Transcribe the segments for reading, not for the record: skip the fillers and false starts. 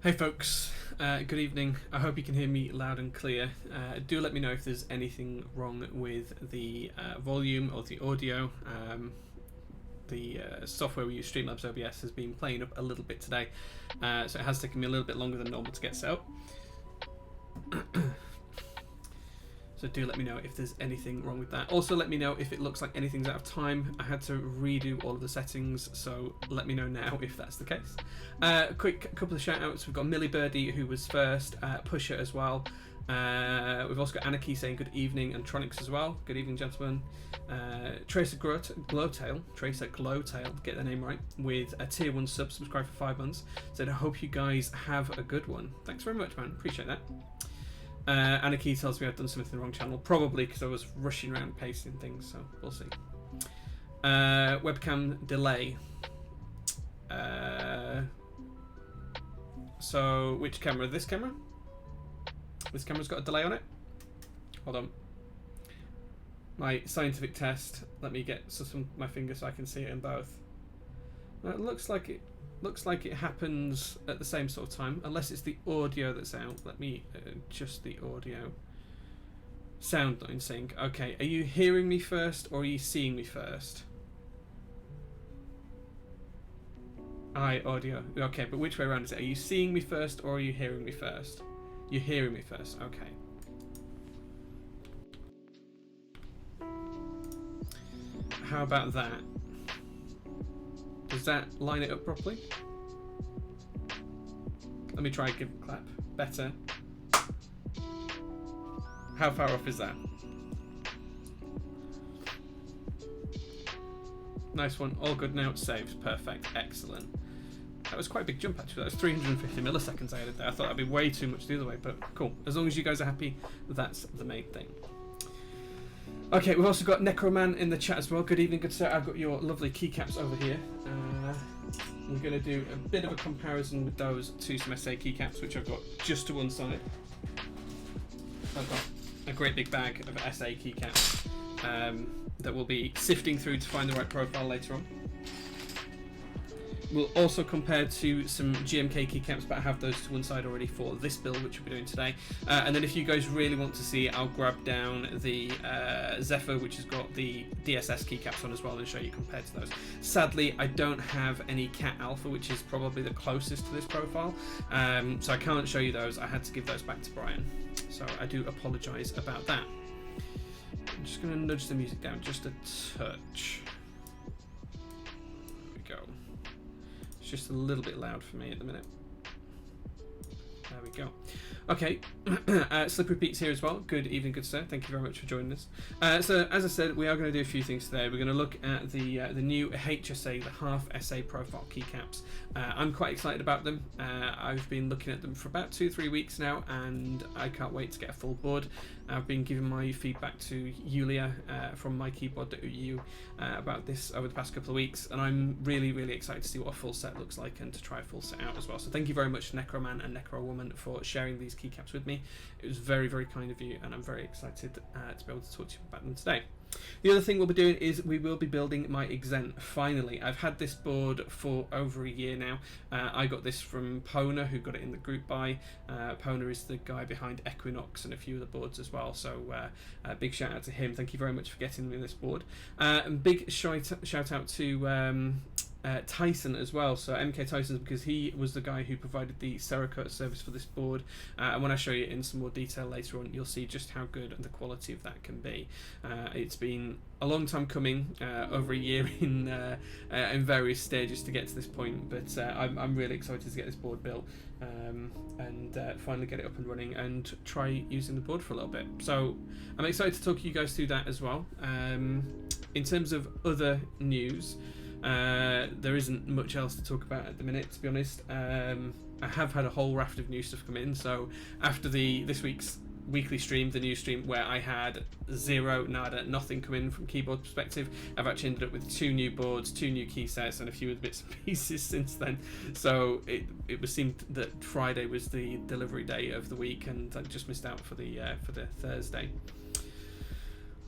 Hey folks, good evening. I hope you can hear me loud and clear. Do let me know if there's anything wrong with the volume or the audio. The software we use, Streamlabs OBS, has been playing up a little bit today, so it has taken me a little bit longer than normal to get set up. So do let me know if there's anything wrong with that. Also let me know if it looks like anything's out of time. I had to redo all of the settings, so let me know now if that's the case. Quick couple of shout outs. We've got Millie Birdie, who was first, Pusher as well. We've also got Anarchy saying good evening, and Tronics as well. Good evening, gentlemen. Tracer Glowtail, get the name right, with a tier 1 sub, subscribe for 5 months. Said I hope you guys have a good one. Thanks very much, man. Appreciate that. Anarchy tells me I've done something in the wrong channel, probably because I was rushing around pasting things, so we'll see. Webcam delay. So which camera? This camera? This camera's got a delay on it. Hold on. My scientific test. Let me get my finger so I can see it in both. Well, it looks like it happens at the same sort of time, unless it's the audio that's out. Let me adjust the audio. Sound not in sync. Okay, are you hearing me first or are you seeing me first? Audio. Okay, but which way around is it? Are you seeing me first or are you hearing me first? You're hearing me first. Okay. How about that? Does that line it up properly? Let me try and give a clap. Better. How far off is that? Nice one. All good now. Saved. Perfect. Excellent. That was quite a big jump actually. That was 350 milliseconds I added there. I thought that'd be way too much the other way, but cool. As long as you guys are happy, that's the main thing. Okay, we've also got Necroman in the chat as well. Good evening, good sir. I've got your lovely keycaps over here. We're going to do a bit of a comparison with those to some SA keycaps, which I've got just to one side. I've got a great big bag of SA keycaps that we'll be sifting through to find the right profile later on. We'll also compare to some GMK keycaps, but I have those to one side already for this build, which we'll be doing today. And then if you guys really want to see, I'll grab down the Zephyr, which has got the DSS keycaps on as well, and show you compared to those. Sadly, I don't have any Cat Alpha, which is probably the closest to this profile, so I can't show you those. I had to give those back to Brian, so I do apologise about that. I'm just going to nudge the music down just a touch. There we go. Just a little bit loud for me at the minute. There we go. Okay, Slippery Pete's here as well. Good evening, good sir. Thank you very much for joining us. So, as I said, we are going to do a few things today. We're going to look at the new HSA, the half SA profile keycaps. I'm quite excited about them. I've been looking at them for about 2-3 weeks now, and I can't wait to get a full board. I've been giving my feedback to Yulia from mykeyboard.eu about this over the past couple of weeks, and I'm really, really excited to see what a full set looks like and to try a full set out as well. So thank you very much, Necroman and Necrowoman, for sharing these keycaps with me. It was very, very kind of you, and I'm very excited to be able to talk to you about them today. The other thing we'll be doing is we will be building my Exent. Finally, I've had this board for over a year now. I got this from Pona, who got it in the group buy. Pona is the guy behind Equinox and a few other boards as well, so big shout out to him. Thank you very much for getting me this board. And big shout out to Tyson as well. So MK Tyson, because he was the guy who provided the Cerakote service for this board, and when I show you in some more detail later on, you'll see just how good the quality of that can be. It's been a long time coming, over a year in various stages to get to this point, but I'm really excited to get this board built, and finally get it up and running and try using the board for a little bit. So I'm excited to talk you guys through that as well. In terms of other news, there isn't much else to talk about at the minute, to be honest. I have had a whole raft of new stuff come in. So after this week's weekly stream, the new stream where I had nothing come in from keyboard perspective, I've actually ended up with 2 new boards, 2 new key sets, and a few other bits and pieces since then. So it seemed that Friday was the delivery day of the week, and I just missed out for the Thursday.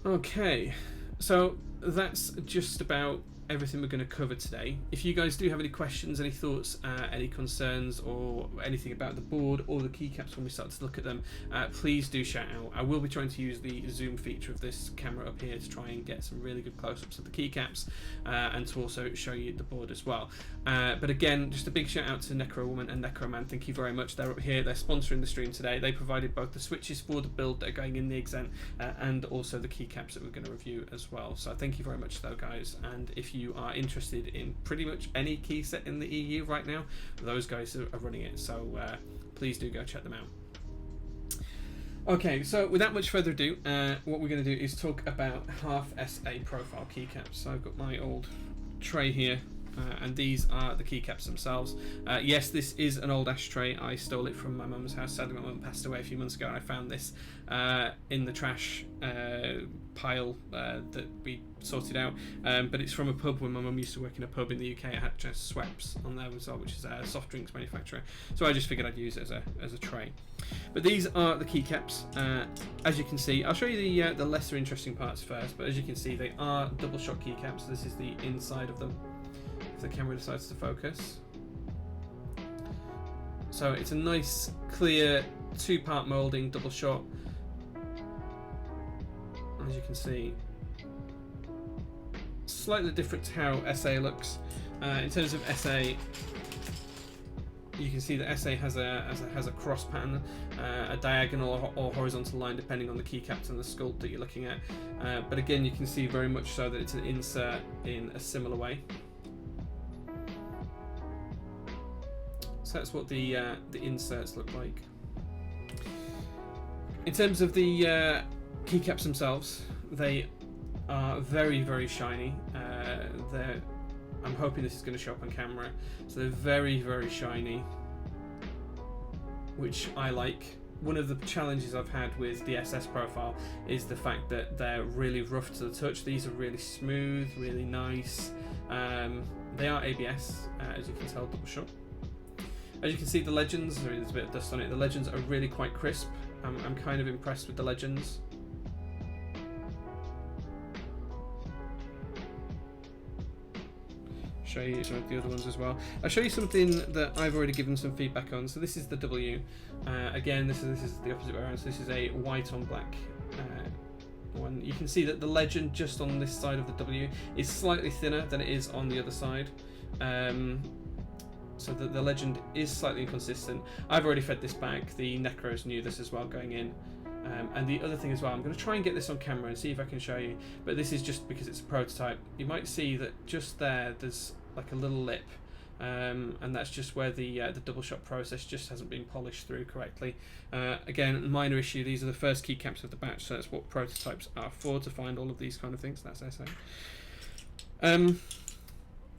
Okay, so that's just about everything we're going to cover today. If you guys do have any questions, any thoughts, any concerns, or anything about the board or the keycaps when we start to look at them, please do shout out. I will be trying to use the zoom feature of this camera up here to try and get some really good close-ups of the keycaps, and to also show you the board as well. But again, just a big shout out to Necro Woman and Necro Man. Thank you very much. They're up here. They're sponsoring the stream today. They provided both the switches for the build that are going in the Exent, and also the keycaps that we're going to review as well. So thank you very much, though, guys. And if you are interested in pretty much any key set in the EU right now, those guys are running it. So please do go check them out. Okay, so without much further ado, what we're going to do is talk about half SA profile keycaps. So I've got my old tray here. And these are the keycaps themselves. Yes, this is an old ashtray. I stole it from my mum's house. Sadly, my mum passed away a few months ago, and I found this in the trash pile that we sorted out. But it's from a pub when my mum used to work in a pub in the UK. It had just Sweps on there as well, which is a soft drinks manufacturer. So I just figured I'd use it as a tray. But these are the keycaps. As you can see, I'll show you the lesser interesting parts first. But as you can see, they are double shot keycaps. This is the inside of them, the camera decides to focus. So it's a nice clear 2-part moulding double shot. As you can see, slightly different to how SA looks. In terms of SA, you can see that SA has a cross pattern, a diagonal or horizontal line depending on the keycaps and the sculpt that you're looking at. But again, you can see very much so that it's an insert in a similar way. So that's what the inserts look like. In terms of the keycaps themselves, they are very, very shiny. I'm hoping this is going to show up on camera. So they're very, very shiny, which I like. One of the challenges I've had with the SS profile is the fact that they're really rough to the touch. These are really smooth, really nice. They are ABS, as you can tell, double shot. As you can see, the legends, there's a bit of dust on it, the legends are really quite crisp. I'm kind of impressed with the legends. Show you some of the other ones as well. I'll show you something that I've already given some feedback on. So this is the W. Again, this is the opposite way around. So this is a white on black one. You can see that the legend just on this side of the W is slightly thinner than it is on the other side. So the legend is slightly inconsistent. I've already fed this back. The Necros knew this as well going in. And the other thing as well, I'm going to try and get this on camera and see if I can show you, but this is just because it's a prototype. You might see that just there's like a little lip, and that's just where the double shot process just hasn't been polished through correctly. Again, minor issue. These are the first keycaps of the batch, so that's what prototypes are for, to find all of these kind of things. That's SA.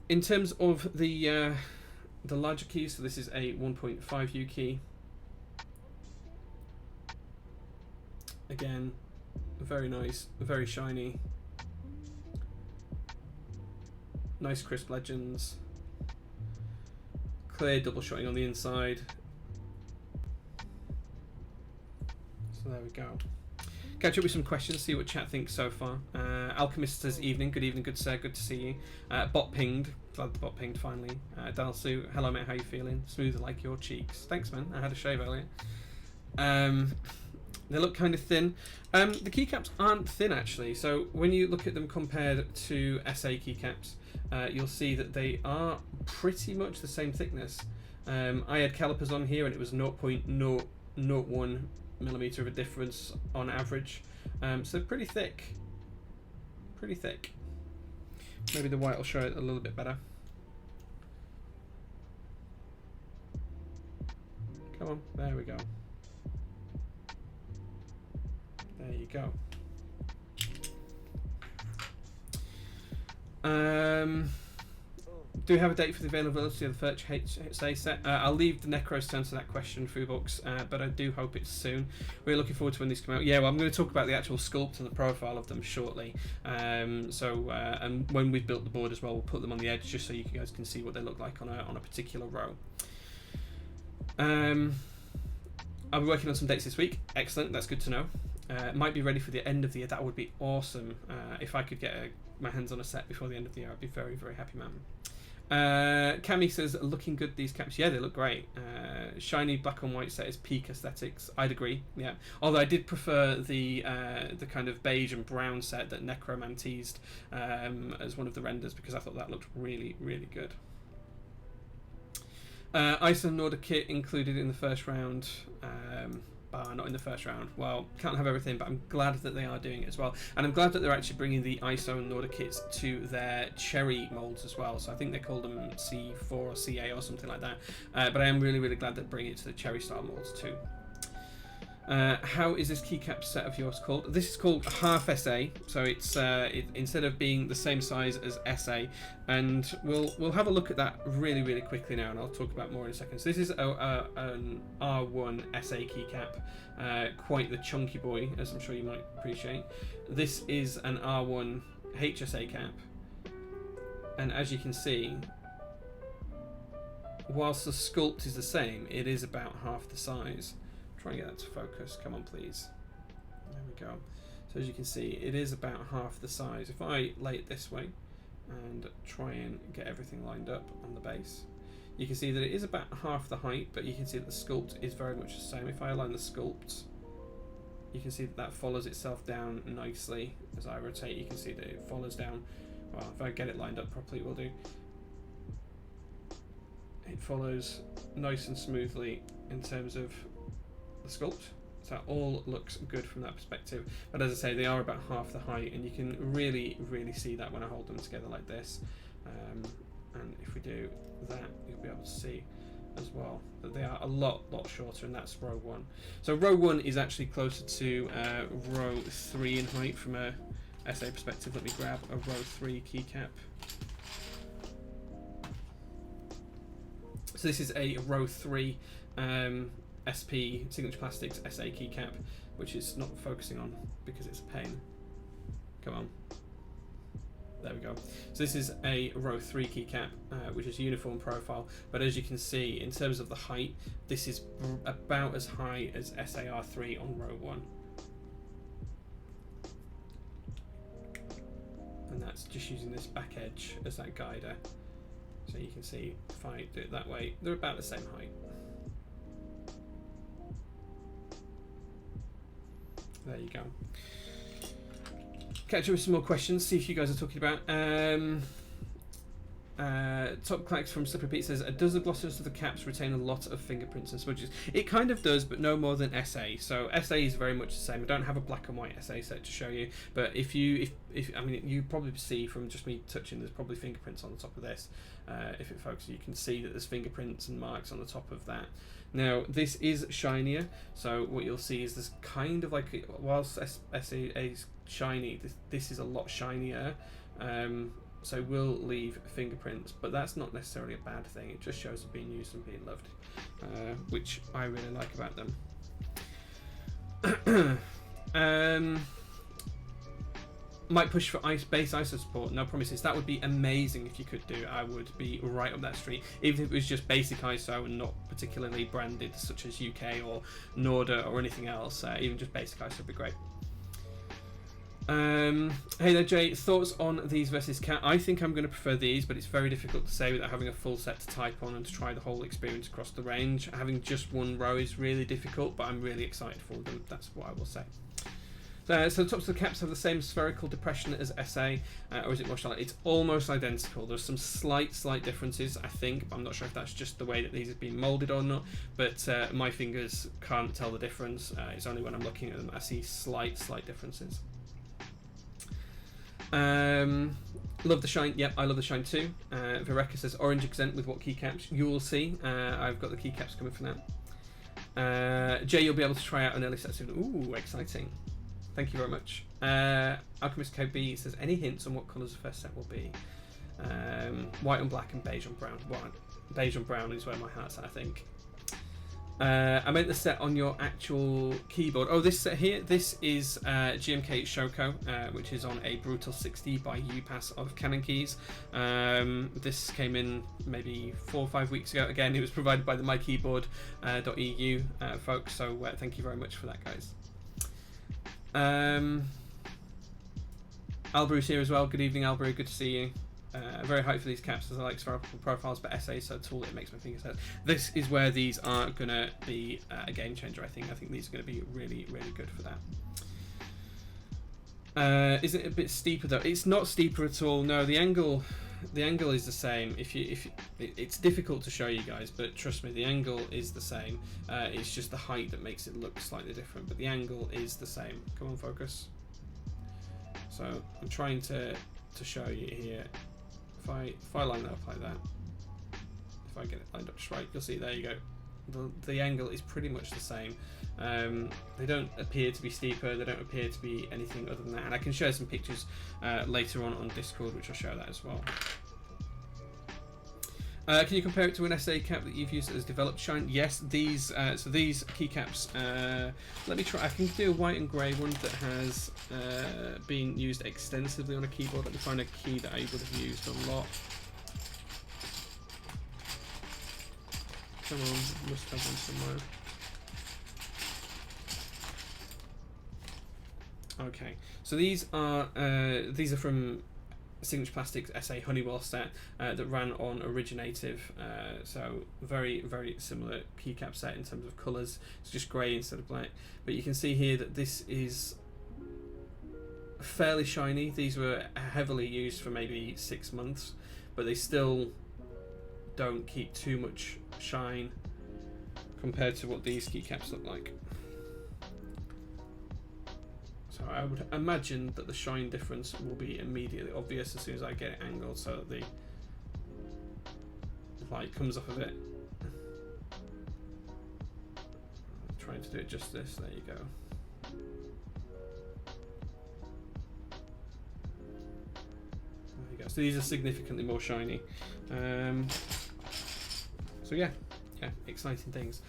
In terms of the larger keys, so this is a 1.5U key. Again, very nice, very shiny, nice crisp legends, clear double shotting on the inside. So there we go. Catch up with some questions, see what chat thinks so far. Alchemist says evening, good evening, good sir, good to see you. Bot pinged, glad the bot pinged finally. Dalsu, hello mate, how you feeling? Smooth like your cheeks. Thanks man, I had a shave earlier. They look kind of thin. The keycaps aren't thin actually, so when you look at them compared to SA keycaps, you'll see that they are pretty much the same thickness. I had calipers on here and it was 0.001 millimeter of a difference on average, so pretty thick. Pretty thick. Maybe the white will show it a little bit better. Come on, there we go. There you go. Do we have a date for the availability of the Furch HSA set? I'll leave the Necros to answer that question through books, but I do hope it's soon. We're looking forward to when these come out. Yeah, well, I'm going to talk about the actual sculpt and the profile of them shortly. And when we've built the board as well, we'll put them on the edge just so you guys can see what they look like on a particular row. I'll be working on some dates this week. Excellent, that's good to know. Might be ready for the end of the year. That would be awesome. If I could get my hands on a set before the end of the year, I'd be very, very happy, man. Cami says, looking good, these caps. Yeah, they look great. Shiny black and white set is peak aesthetics. I'd agree, yeah. Although I did prefer the kind of beige and brown set that Necroman teased as one of the renders, because I thought that looked really, really good. ISO and Nordic kit included in the first round. Not in the first round. Well, can't have everything, but I'm glad that they are doing it as well. And I'm glad that they're actually bringing the ISO and Nordic kits to their cherry molds as well. So I think they called them C4 or CA or something like that. But I am really, really glad they're bringing it to the cherry style molds too. How is this keycap set of yours called? This is called half SA, so it's instead of being the same size as SA, and we'll have a look at that really, really quickly now, and I'll talk about more in a second. So this is an R1 SA keycap, quite the chunky boy, as I'm sure you might appreciate. This is an R1 HSA cap, and as you can see, whilst the sculpt is the same, it is about half the size. Try and get that to focus. Come on, please. There we go. So as you can see, it is about half the size. If I lay it this way and try and get everything lined up on the base, you can see that it is about half the height, but you can see that the sculpt is very much the same. If I align the sculpt, you can see that that follows itself down nicely. As I rotate, you can see that it follows down. Well, if I get it lined up properly, it will do. It follows nice and smoothly in terms of the sculpt, so that all looks good from that perspective. But as I say, they are about half the height, and you can really, really see that when I hold them together like this. And if we do that, you'll be able to see as well that they are a lot shorter, and that's row 1. So row 1 is actually closer to row 3 in height from a SA perspective. Let me grab a row 3 keycap. So this is a row 3 SP Signature Plastics SA keycap, which is not focusing on because it's a pain. Come on. There we go. So this is a row 3 keycap, which is uniform profile, but as you can see, in terms of the height, this is about as high as SAR3 on row 1. And that's just using this back edge as that guider. So you can see, if I do it that way, they're about the same height. There you go. Catch up with some more questions, see if you guys are talking about. Top Clacks from Slippery Pete says, does the glossiness of the caps retain a lot of fingerprints and smudges? It kind of does, but no more than SA. So SA is very much the same. I don't have a black and white SA set to show you, but if I mean, you probably see from just me touching, there's probably fingerprints on the top of this. If it focuses, you can see that there's fingerprints and marks on the top of that. Now, this is shinier, so what you'll see is there's kind of like, whilst SA is shiny, this is a lot shinier. So we'll leave fingerprints, but that's not necessarily a bad thing. It just shows them being used and being loved, which I really like about them. Might push for base ISO support, no promises. That would be amazing if you could do. I would be right up that street, even if it was just basic ISO and not particularly branded, such as UK or Norda or anything else. Even just basic ISO would be great. Hey there, Jay. Thoughts on these versus cat? I think I'm going to prefer these, but it's very difficult to say without having a full set to type on and to try the whole experience across the range. Having just one row is really difficult, but I'm really excited for them. That's what I will say. So the tops of the caps have the same spherical depression as SA, or is it more shallow? It's almost identical. There's some slight differences, I think, but I'm not sure if that's just the way that these have been moulded or not, but my fingers can't tell the difference. It's only when I'm looking at them I see slight differences. Love the shine. Yep, I love the shine too. Vereka says orange Exent with what keycaps? You will see. I've got the keycaps coming for now. Jay, you'll be able to try out an early set soon. Ooh, exciting. Thank you very much. Alchemist KB says any hints on what colours the first set will be? White on black and beige on brown. Beige on brown is where my heart's at, I think. I meant the set on your actual keyboard. Oh, this set here, this is GMK Shoko, which is on a Brutal 60 by UPass of Canon keys. This came in maybe 4 or 5 weeks ago. Again, it was provided by the mykeyboard.eu folks, so thank you very much for that, guys. Albury's here as well. Good evening, Albury. Good to see you. Very hyped for these caps as I like spherical profiles, but SA is so tall it makes my fingers hurt. This is where these are going to be a game changer, I think. I think these are going to be really good for that. Is it a bit steeper though? It's not steeper at all. No, the angle is the same. It's difficult to show you guys, but trust me, the angle is the same. It's just the height that makes it look slightly different, but the angle is the same. Come on, focus. So I'm trying to show you here. If I line that up like that, if I get it lined up just right, you'll see, there you go. The angle is pretty much the same. They don't appear to be steeper, they don't appear to be anything other than that, and I can share some pictures later on Discord, which I'll show that as well. Can you compare it to an SA cap that you've used that has developed shine? Yes, these so these keycaps, let me try. I can do a white and grey one that has been used extensively on a keyboard. Let me find a key that I would have used a lot. Come on, must have one somewhere. Okay, so these are from Signature Plastics SA Honeywell set that ran on Originative, so very similar keycap set in terms of colours. It's just grey instead of black, but you can see here that this is fairly shiny. These were heavily used for maybe 6 months, but they still don't keep too much shine compared to what these keycaps look like. So I would imagine that the shine difference will be immediately obvious as soon as I get it angled so that the light comes off of it. I'm trying to do it justice. There you go. There you go. So these are significantly more shiny. So yeah, exciting things.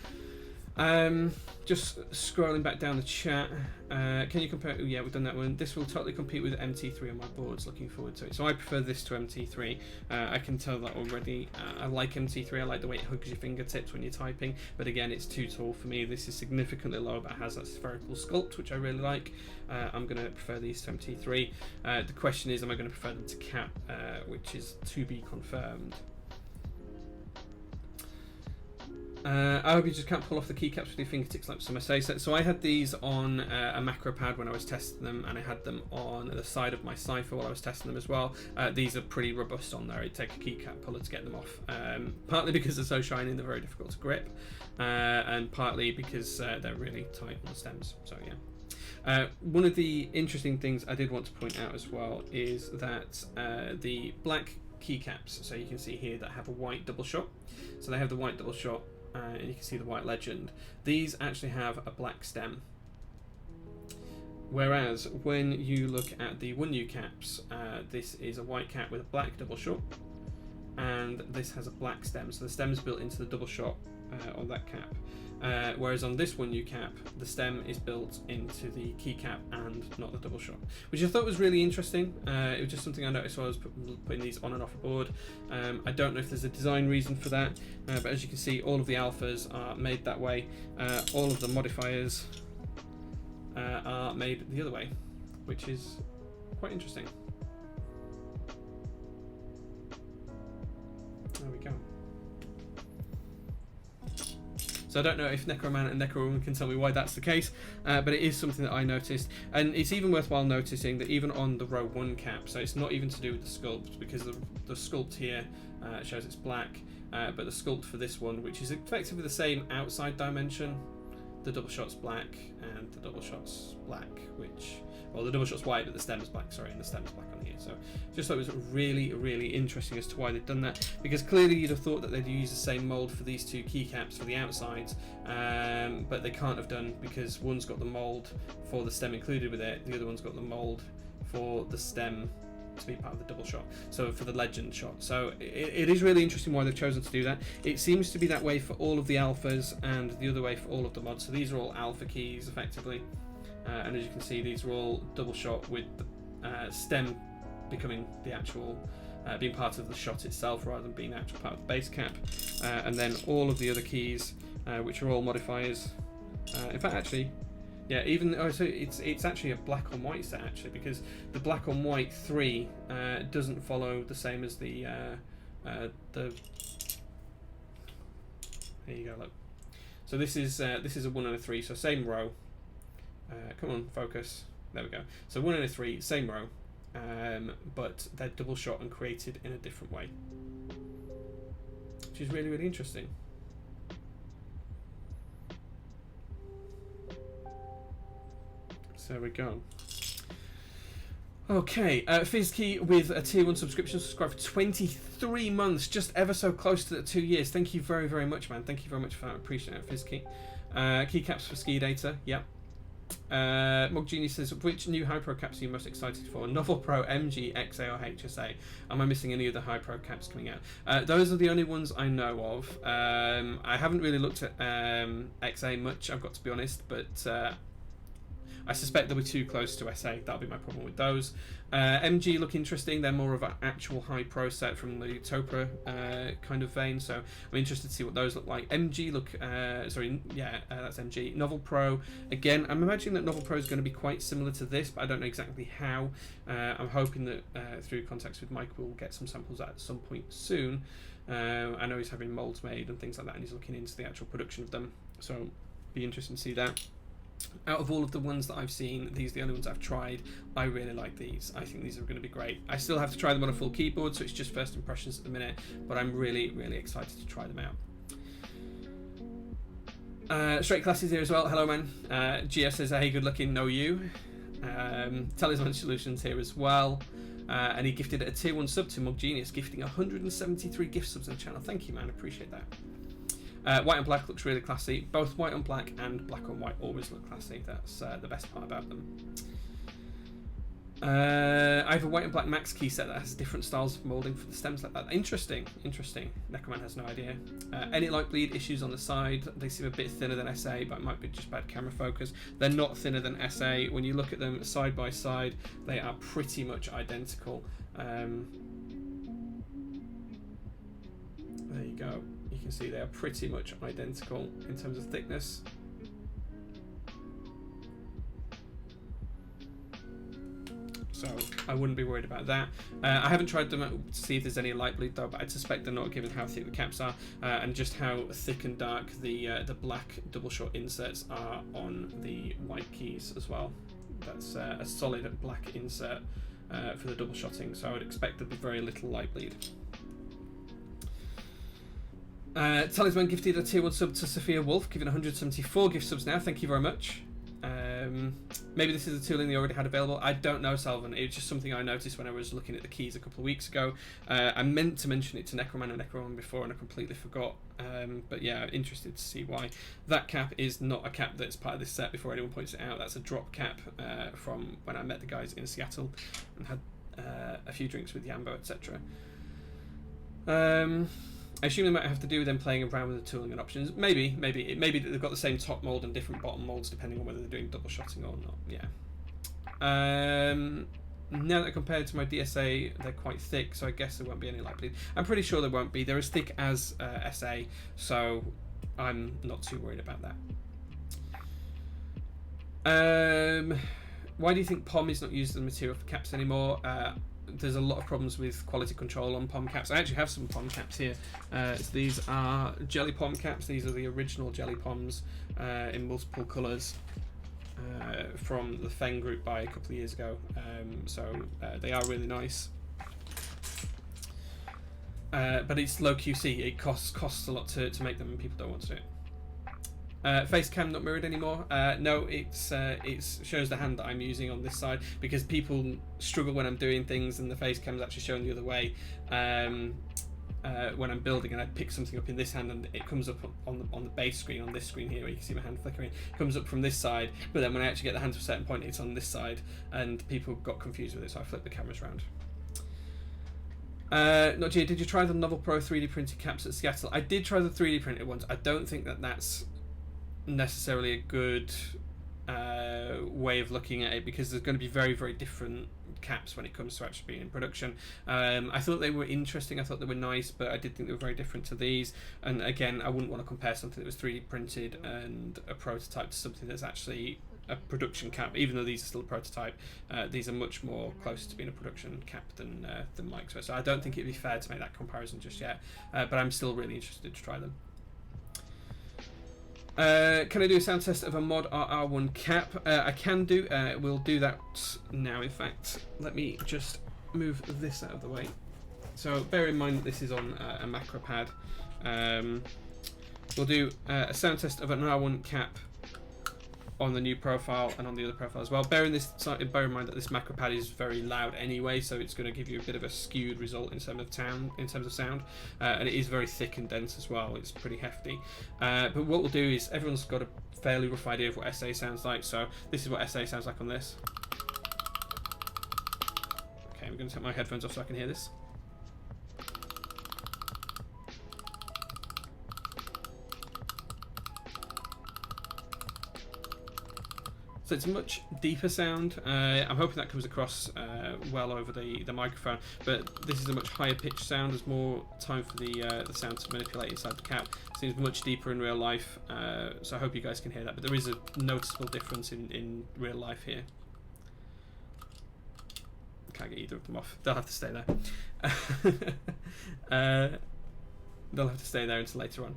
Just scrolling back down the chat, can you compare? Oh, yeah, we've done that one. This will totally compete with MT3 on my boards. Looking forward to it. So I prefer this to MT3. I can tell that already. I like MT3. I like the way it hugs your fingertips when you're typing, but again, it's too tall for me. This is significantly lower, but has that spherical sculpt, which I really like. I'm going to prefer these to MT3. The question is, am I going to prefer them to cap, which is to be confirmed. I hope you just can't pull off the keycaps with your fingertips like some SA. So I had these on a macro pad when I was testing them, and I had them on the side of my Cypher while I was testing them as well. These are pretty robust on there. It'd take a keycap puller to get them off. Partly because they're so shiny and they're very difficult to grip, and partly because they're really tight on the stems. So yeah. One of the interesting things I did want to point out as well is that the black keycaps, so you can see here, that have a white double shot. So they have the white double shot. And you can see the white legend. These actually have a black stem. Whereas when you look at the 1U caps, this is a white cap with a black double shot, and this has a black stem. So the stem is built into the double shot on that cap. Whereas on this 1U cap, the stem is built into the keycap and not the double shot, which I thought was really interesting. It was just something I noticed while I was putting these on and off a board. I don't know if there's a design reason for that, but as you can see, all of the alphas are made that way. All of the modifiers are made the other way. which is quite interesting. There we go. So I don't know if Necroman and Necrowoman can tell me why that's the case, but it is something that I noticed. And it's even worthwhile noticing that even on the row 1 cap, so it's not even to do with the sculpt, because the sculpt here shows it's black, but the sculpt for this one, which is effectively the same outside dimension, the double shot's black and the double shot's black, which, well, the double shot's white, but the stem is black, sorry, and the stem is black on here. So just thought it was really, really interesting as to why they've done that, because clearly you'd have thought that they'd use the same mold for these two keycaps for the outsides, but they can't have done, because one's got the mold for the stem included with it, the other one's got the mold for the stem to be part of the double shot, so for the legend shot. So it is really interesting why they've chosen to do that. It seems to be that way for all of the alphas and the other way for all of the mods. So these are all alpha keys effectively, and as you can see, these are all double shot with the stem becoming the actual being part of the shot itself rather than being the actual part of the base cap, and then all of the other keys which are all modifiers. In fact, actually, yeah, even so it's actually a black on white set actually, because the black on white 3 doesn't follow the same as the there you go, look. So this is a 1 and a 3, so same row. Come on, focus. There we go. So 1 and a 3, same row, but they're double shot and created in a different way, which is really, really interesting. So there we go. Okay, Fizzkey with a tier 1 subscription, subscribed for 23 months, just ever so close to the 2 years. Thank you very, very much, man. Thank you very much for that. I appreciate it, Fizzkey. Keycaps for Ski Data, yep. Mog Genius says, which new high pro caps are you most excited for? Novel Pro, MG, XA, or HSA? Am I missing any of the high pro caps coming out? Those are the only ones I know of. I haven't really looked at XA much, I've got to be honest, but I suspect they'll be too close to SA. That'll be my problem with those. MG look interesting. They're more of an actual high pro set from the Topra kind of vein, so I'm interested to see what those look like. MG look, that's MG. Novel Pro, again, I'm imagining that Novel Pro is going to be quite similar to this, but I don't know exactly how. I'm hoping that through contacts with Mike we'll get some samples at some point soon. I know he's having molds made and things like that, and he's looking into the actual production of them, so it'll be interesting to see that. Out of all of the ones that I've seen, these are the only ones I've tried. I really like these. I think these are going to be great. I still have to try them on a full keyboard, so it's just first impressions at the minute, but I'm really, really excited to try them out. Straight Classes here as well. Hello, man. GS says, hey, good looking, know you. Talisman Solutions here as well. And he gifted a tier 1 sub to Mug Genius, gifting 173 gift subs on the channel. Thank you, man. Appreciate that. White and black looks really classy. Both white on black and black on white always look classy. That's the best part about them. I have a white and black max key set that has different styles of moulding for the stems like that. Interesting, interesting. Necroman has no idea. Any light bleed issues on the side. They seem a bit thinner than SA, but it might be just bad camera focus. They're not thinner than SA. When you look at them side by side, they are pretty much identical. There you go. You can see they are pretty much identical in terms of thickness. So I wouldn't be worried about that. I haven't tried them out to see if there's any light bleed though, but I'd suspect they're not, given how thick the caps are and just how thick and dark the black double shot inserts are on the white keys as well. That's a solid black insert for the double shotting, so I would expect there'd be very little light bleed. Talisman gifted a tier 1 sub to Sophia Wolf, giving 174 gift subs now. Thank you very much. Maybe this is a tooling they already had available. I don't know, Salvan. It was just something I noticed when I was looking at the keys a couple of weeks ago. I meant to mention it to Necroman and Necroman before, and I completely forgot. But yeah, interested to see why. That cap is not a cap that's part of this set before anyone points it out. That's a drop cap from when I met the guys in Seattle and had a few drinks with Yambo, etc. I assume they might have to do with them playing around with the tooling and options. Maybe they've got the same top mold and different bottom molds depending on whether they're doing double shotting or not. Yeah. Now that compared to my DSA, they're quite thick, so I guess there won't be any light bleed. I'm pretty sure there won't be. They're as thick as SA, so I'm not too worried about that. Why do you think POM is not used as a material for caps anymore? There's a lot of problems with quality control on POM caps. I actually have some POM caps here. So these are jelly POM caps. These are the original jelly POMs in multiple colours from the Feng group by a couple of years ago. They are really nice. But it's low QC. It costs a lot to make them, and people don't want to do it. Face cam not mirrored anymore. No, it shows the hand that I'm using on this side, because people struggle when I'm doing things and the face cam's actually showing the other way. When I'm building and I pick something up in this hand and it comes up on the base screen, on this screen here where you can see my hand flickering, it comes up from this side, but then when I actually get the hand to a certain point, it's on this side, and people got confused with it, so I flipped the cameras around. Not Gia, did you try the Novel Pro 3D printed caps at Seattle? I did try the 3D printed ones. I don't think that's necessarily a good way of looking at it, because there's going to be very, very different caps when it comes to actually being in production. I thought they were interesting, I thought they were nice, but I did think they were very different to these. And again, I wouldn't want to compare something that was 3D printed and a prototype to something that's actually a production cap. Even though these are still a prototype, these are much more closer to being a production cap than Mike's. So I don't think it'd be fair to make that comparison just yet, but I'm still really interested to try them. Can I do a sound test of a mod RR1 cap? I can do. We'll do that now. In fact, let me just move this out of the way. So bear in mind that this is on a macro pad. We'll do a sound test of an R1 cap on the new profile and on the other profile as well. Bear in mind that this macro pad is very loud anyway, so it's going to give you a bit of a skewed result in terms of sound, and it is very thick and dense as well. It's pretty hefty. But what we'll do is, everyone's got a fairly rough idea of what SA sounds like, so this is what SA sounds like on this. Okay, I'm going to take my headphones off so I can hear this. So it's a much deeper sound. I'm hoping that comes across well over the microphone, but this is a much higher pitched sound. There's more time for the sound to manipulate inside the cap. It seems much deeper in real life, so I hope you guys can hear that, but there is a noticeable difference in real life here. Can't get either of them off. They'll have to stay there. They'll have to stay there until later on.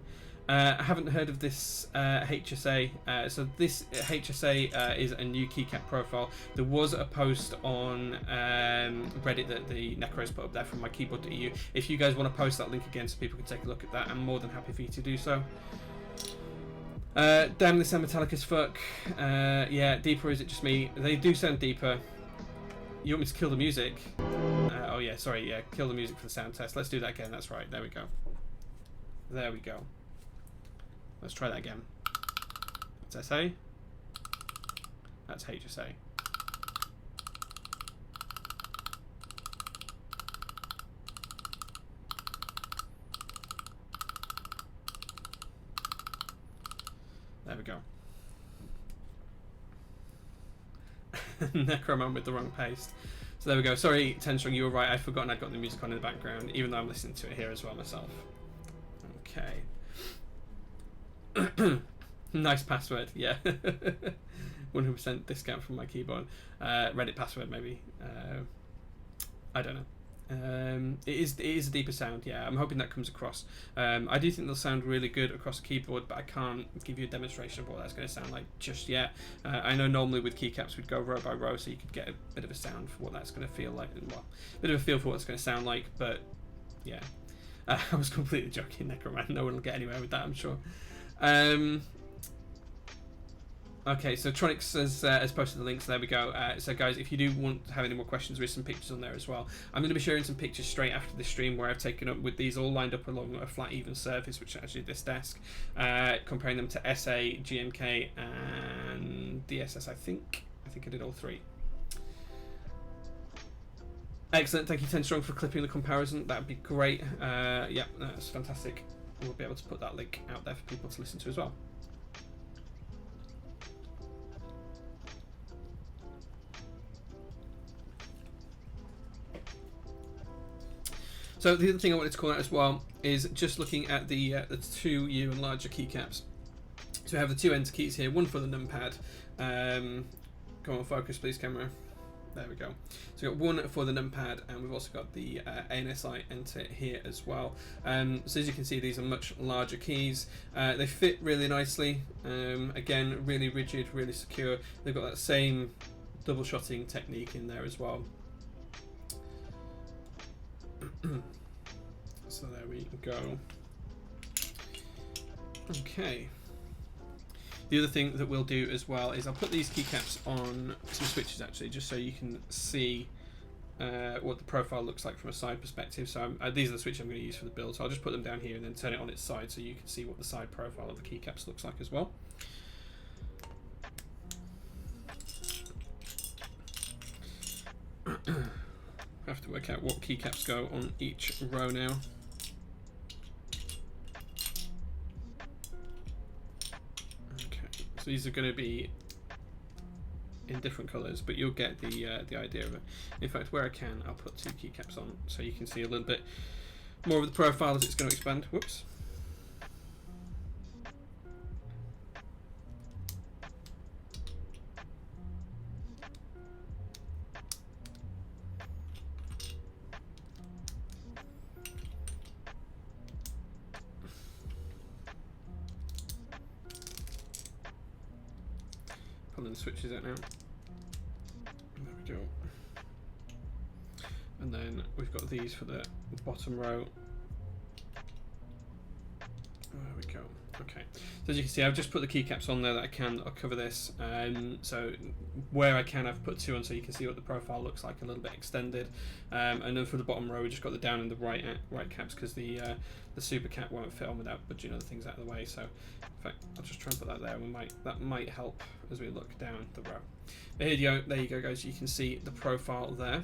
I haven't heard of this HSA. So this HSA is a new keycap profile. There was a post on Reddit that the Necros put up there from mykeyboard.eu. If you guys want to post that link again so people can take a look at that, I'm more than happy for you to do so. Damn, they sound metallic as fuck. Yeah, deeper, is it just me? They do sound deeper. You want me to kill the music? Oh yeah, sorry, yeah, kill the music for the sound test. Let's do that again, that's right, there we go. There we go. Let's try that again. That's SA. That's HSA. There we go. Necroman with the wrong paste. So there we go. Sorry, Tenstrong, you were right. I'd forgotten I'd got the music on in the background, even though I'm listening to it here as well myself. Okay. Nice password, yeah. 100% discount from my keyboard. Reddit password, maybe. I don't know. It is a deeper sound, yeah. I'm hoping that comes across. I do think they'll sound really good across a keyboard, but I can't give you a demonstration of what that's going to sound like just yet. I know normally with keycaps we'd go row by row, so you could get a bit of a sound for what that's going to feel like, and well, a bit of a feel for what it's going to sound like, but yeah. I was completely joking, Necroman. No one will get anywhere with that, I'm sure. Okay, so Tronics has posted the links. There we go. So guys, if you do want to have any more questions, there is some pictures on there as well. I'm going to be sharing some pictures straight after this stream where I've taken up with these all lined up along a flat even surface, which is actually this desk, comparing them to SA, GMK and DSS. I think I did all three. Excellent, thank you Tenstrong for clipping the comparison. That'd be great. Yeah, that's fantastic. We'll be able to put that link out there for people to listen to as well. So the other thing I wanted to call out as well is just looking at the 2U and larger keycaps. So we have the two enter keys here, one for the numpad, Come on, focus please, camera. There we go. So we've got one for the numpad, and we've also got the ANSI enter here as well. So as you can see, these are much larger keys. They fit really nicely. Again, really rigid, really secure. They've got that same double shotting technique in there as well. So there we go. Okay. The other thing that we'll do as well is I'll put these keycaps on some switches actually, just so you can see what the profile looks like from a side perspective. So these are the switches I'm going to use for the build, so I'll just put them down here and then turn it on its side so you can see what the side profile of the keycaps looks like as well. I have to work out what keycaps go on each row now. These are going to be in different colours, but you'll get the idea of it. In fact, where I can, I'll put 2 keycaps on so you can see a little bit more of the profile as it's going to expand. Whoops. Pulling the switches out now. There we go. And then we've got these for the bottom row. There we go. Okay. So as you can see, I've just put the keycaps on there that I can. I'll cover this. So where I can, I've put 2 on so you can see what the profile looks like a little bit extended. And then for the bottom row, we just got the down and the right caps because the super cap won't fit on without budging other things out of the way. So in fact, I'll just try and put that there. That might help as we look down the row. But here you go. There you go, guys. You can see the profile there.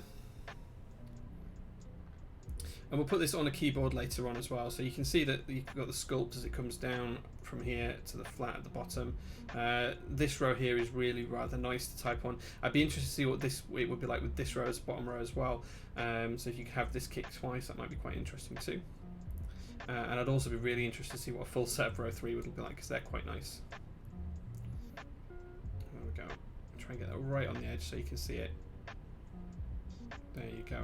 And we'll put this on a keyboard later on as well, so you can see that you've got the sculpt as it comes down from here to the flat at the bottom. This row here is really rather nice to type on. I'd be interested to see what it would be like with this row as bottom row as well. So if you could have this kicked twice, that might be quite interesting too. And I'd also be really interested to see what a full set of row 3 would look like, because they're quite nice. There we go. Try and get that right on the edge so you can see it. There you go.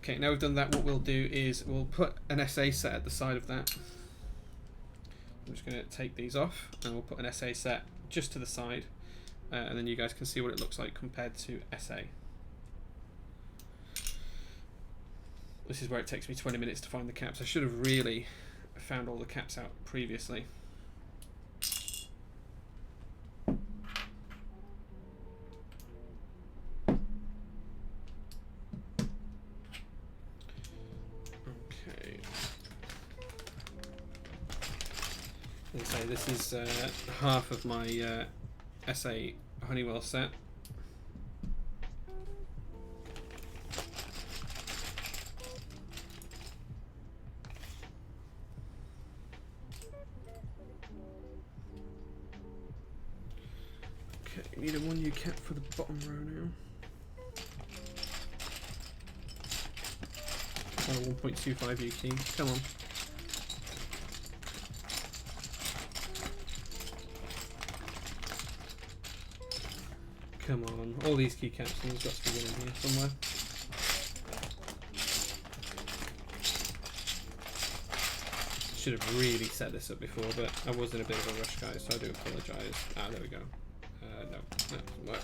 Okay, now we've done that, what we'll do is we'll put an SA set at the side of that. I'm just going to take these off and we'll put an SA set just to the side, and then you guys can see what it looks like compared to SA. This is where it takes me 20 minutes to find the caps. I should have really found all the caps out previously. So this is half of my SA Honeywell set. Okay, need a 1U cap for the bottom row now. On a 1.25U key, come on. Come on, all these keycaps, and there's got to be one in here somewhere. Should have really set this up before, but I was in a bit of a rush, guys, so I do apologise. Ah, there we go. No, that doesn't work.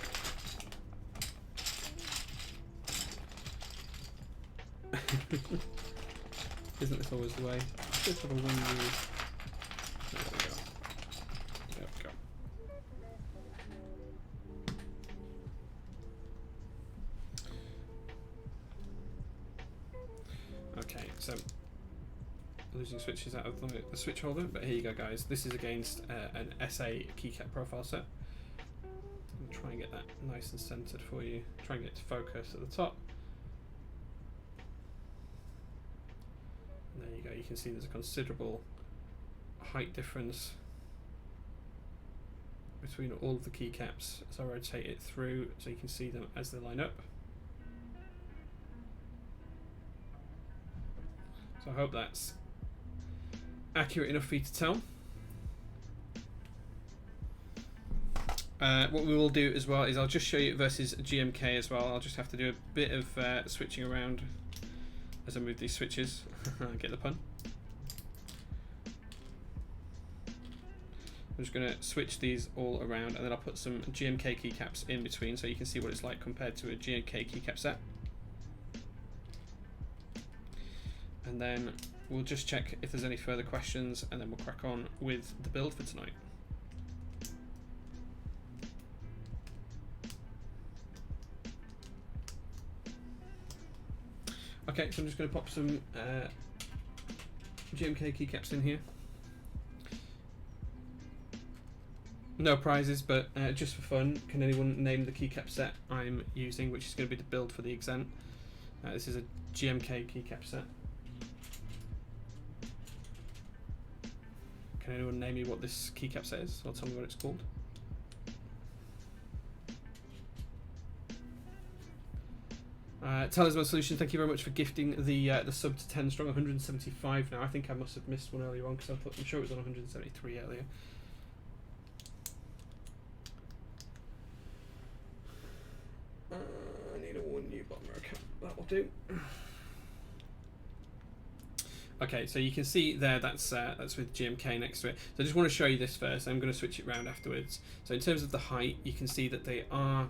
Isn't this always the way? Just have a 1U. There we go. There we go. Okay, so losing switches out of the switch holder, but here you go, guys. This is against an SA keycap profile set. I'll try and get that nice and centered for you. Try and get it to focus at the top. And there you go. You can see there's a considerable height difference between all of the keycaps as I rotate it through, so you can see them as they line up. So I hope that's accurate enough for you to tell. What we will do as well is I'll just show you versus GMK as well. I'll just have to do a bit of switching around as I move these switches. Get the pun. I'm just going to switch these all around, and then I'll put some GMK keycaps in between so you can see what it's like compared to a GMK keycap set. And then we'll just check if there's any further questions, and then we'll crack on with the build for tonight. Okay, so I'm just going to pop some GMK keycaps in here. No prizes, but just for fun, can anyone name the keycap set I'm using, which is going to be the build for the Exent? This is a GMK keycap set. Can anyone name me what this keycap set is, or tell me what it's called? Talisman Solution, thank you very much for gifting the sub to 10 strong, 175 now. I think I must have missed one earlier on because I'm sure it was on 173 earlier. I need a one new bomber account. That will do. Okay, so you can see there that's with GMK next to it. So I just want to show you this first. I'm going to switch it around afterwards. So in terms of the height, you can see that they are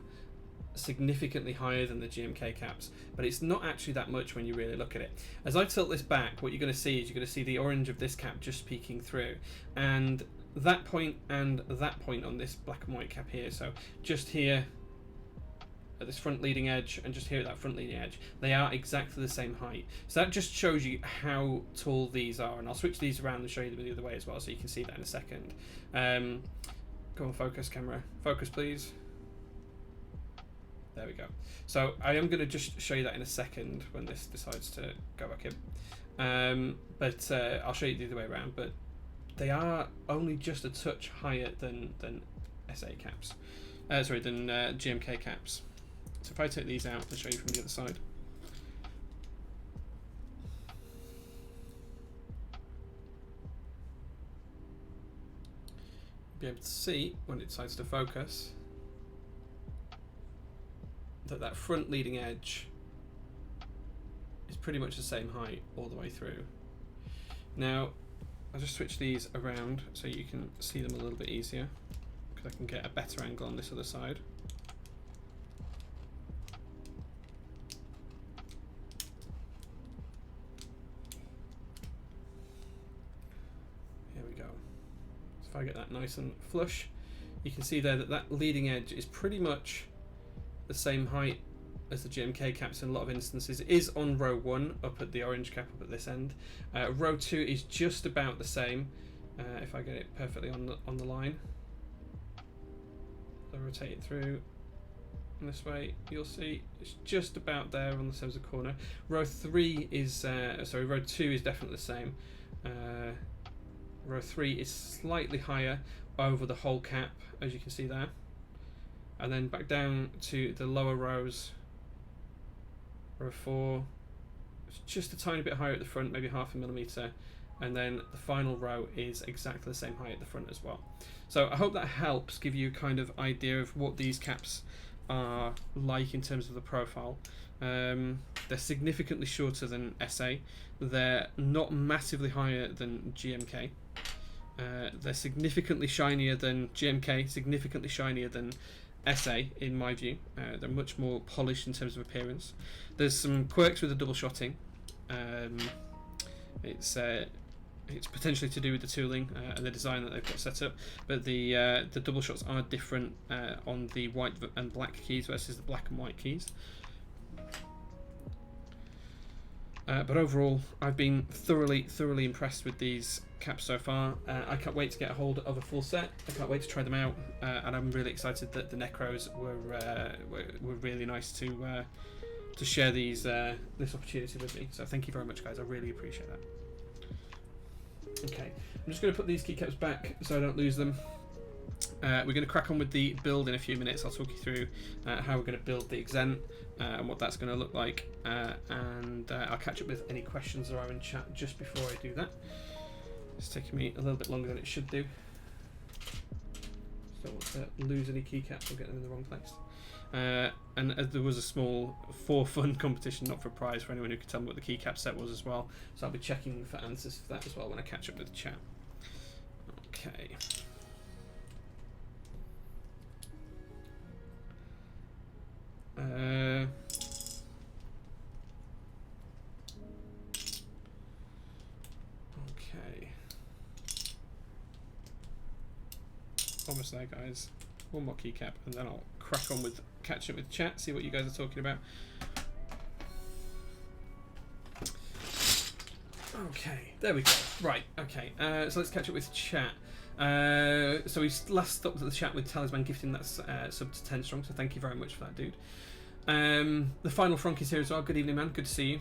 significantly higher than the GMK caps, but it's not actually that much when you really look at it. As I tilt this back, what you're going to see is you're going to see the orange of this cap just peeking through, and that point and that point on this black and white cap here. So just here at this front leading edge and just here at that front leading edge, they are exactly the same height. So that just shows you how tall these are, and I'll switch these around and show you them the other way as well, so you can see that in a second. Go on, focus camera, focus please. There we go. So I am going to just show you that in a second when this decides to go back in. But I'll show you the other way around. But they are only just a touch higher than SA caps. Sorry, than GMK caps. So if I take these out, I'll show you from the other side. You'll be able to see when it decides to focus that front leading edge is pretty much the same height all the way through. Now I'll just switch these around so you can see them a little bit easier, because I can get a better angle on this other side. Here we go. So if I get that nice and flush, you can see there that that leading edge is pretty much the same height as the GMK caps in a lot of instances. It is on row 1 up at the orange cap up at this end. Row 2 is just about the same, if I get it perfectly on the line. I'll rotate it through in this way, you'll see it's just about there on the same as the corner. Row 3 is sorry, row 2 is definitely the same. Row 3 is slightly higher over the whole cap, as you can see there. And then back down to the lower rows. Row 4, it's just a tiny bit higher at the front, maybe 0.5 millimeter, and then the final row is exactly the same height at the front as well. So I hope that helps give you a kind of idea of what these caps are like in terms of the profile. They're significantly shorter than SA. They're not massively higher than GMK. They're significantly shinier than GMK, significantly shinier than SA in my view. They're much more polished in terms of appearance. There's some quirks with the double shotting. It's potentially to do with the tooling and the design that they've got set up, but the double shots are different on the white and black keys versus the black and white keys. But overall, I've been thoroughly impressed with these caps so far. I can't wait to get a hold of a full set. I can't wait to try them out, and I'm really excited that the Necros were really nice to share these this opportunity with me. So thank you very much, guys. I really appreciate that. Okay, I'm just going to put these keycaps back so I don't lose them. We're going to crack on with the build in a few minutes. I'll talk you through how we're going to build the Exent and what that's going to look like, and I'll catch up with any questions that are in chat just before I do that. It's taking me a little bit longer than it should do. Don't want to lose any keycaps or get them in the wrong place. And there was a small for fun competition, not for prize, for anyone who could tell me what the keycap set was as well. So I'll be checking for answers for that as well when I catch up with the chat. Okay. Okay. Almost there, guys. One more keycap, and then I'll crack on with catching up with chat, see what you guys are talking about. Okay, there we go. Right, okay. So let's catch up with chat. So we last stopped at the chat with Talisman gifting that sub to 10 strong, so thank you very much for that, dude. The final Frank is here as well. Good evening, man. Good to see you.